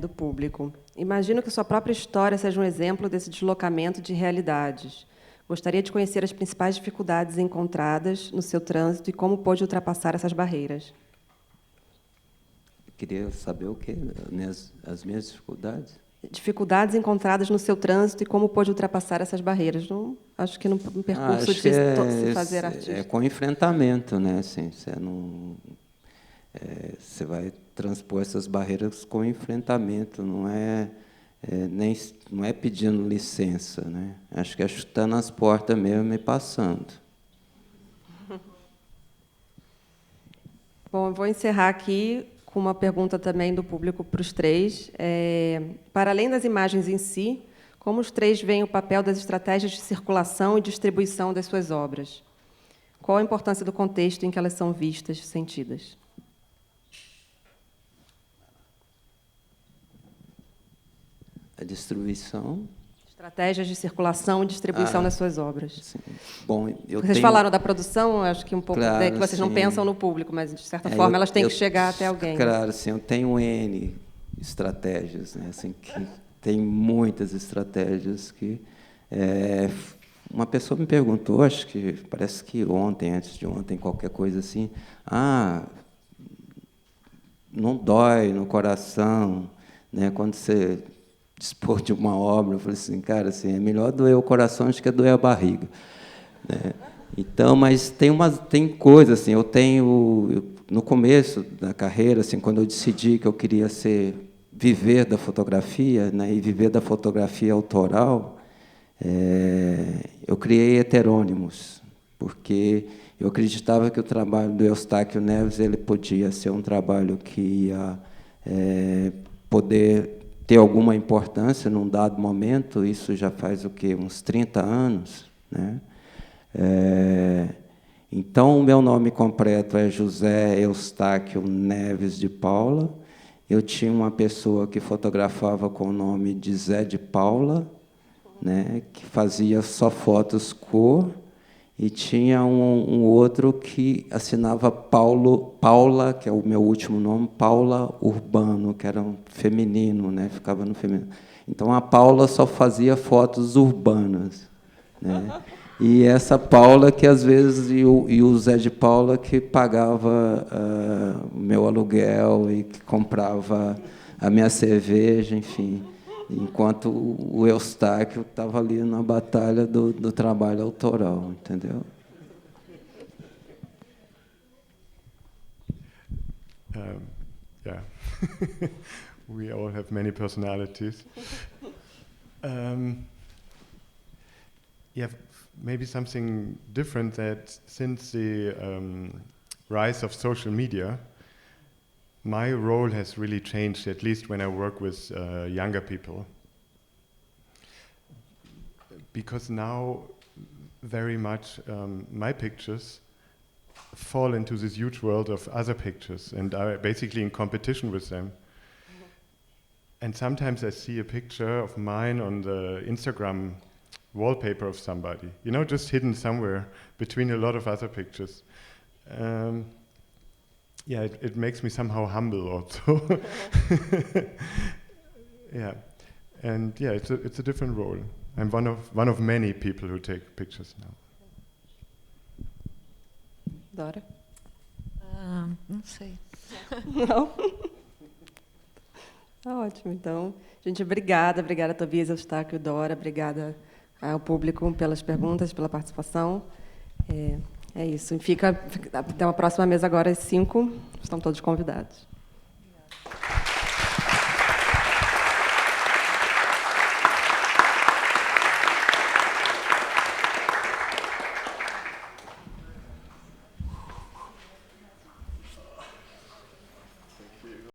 do público. Imagino que sua própria história seja um exemplo desse deslocamento de realidades. Gostaria de conhecer as principais dificuldades encontradas no seu trânsito e como pôde ultrapassar essas barreiras. Queria saber o quê? As minhas dificuldades? Dificuldades encontradas no seu trânsito e como pôde ultrapassar essas barreiras. Não, acho que num percurso de se fazer artista. É com enfrentamento, né? Assim, você vai transpor essas barreiras com enfrentamento, não é pedindo licença, né? Acho que é chutando as portas mesmo e passando. Bom, eu vou encerrar aqui com uma pergunta também do público para os três. Para além das imagens em si, como os três veem o papel das estratégias de circulação e distribuição das suas obras? Qual a importância do contexto em que elas são vistas, sentidas? A distribuição... Estratégias de circulação e distribuição das suas obras. Sim. Bom, vocês falaram da produção, acho que um pouco claro, que vocês sim. não pensam no público, mas, de certa forma, elas têm que chegar até alguém. Claro, sim, eu tenho N estratégias, né? Assim, que tem muitas estratégias que... uma pessoa me perguntou, acho que parece que ontem, antes de ontem, qualquer coisa assim, não dói no coração, né? Quando você dispor de uma obra, eu falei assim, cara, assim, é melhor doer o coração do que doer a barriga, né? Então, mas tem coisas assim, no começo da carreira, assim, quando eu decidi que eu queria viver da fotografia, né, e viver da fotografia autoral, eu criei heterônimos, porque eu acreditava que o trabalho do Eustáquio Neves ele podia ser um trabalho que ia poder ter alguma importância num dado momento. Isso já faz o quê? Uns 30 anos, né? Então, o meu nome completo é José Eustáquio Neves de Paula. Eu tinha uma pessoa que fotografava com o nome de Zé de Paula, né, que fazia só fotos cor, e tinha um outro que assinava Paula, que é o meu último nome, Paula Urbano, que era um feminino, né, ficava no feminino. Então, a Paula só fazia fotos urbanas, né? E essa Paula que, às vezes, e o Zé de Paula que pagava o meu aluguel e que comprava a minha cerveja, enfim, enquanto o Eustáquio estava ali na batalha do trabalho autoral, entendeu? Yeah, we all have many personalities. Yeah, maybe something different that since the rise of social media, my role has really changed, at least when I work with younger people. Because now, very much, my pictures fall into this huge world of other pictures and are basically in competition with them. And sometimes I see a picture of mine on the Instagram wallpaper of somebody, you know, just hidden somewhere between a lot of other pictures. Yeah, it makes me somehow humble also. Yeah, and yeah, it's a different role. I'm one of many people who take pictures now. Dora? Não sei. Não? Tá ótimo, então. Gente, obrigada, Tobias, Eustáquio, Dora, obrigada ao público pelas perguntas, pela participação. É isso. Fica até uma próxima mesa agora, às 5. Estão todos convidados.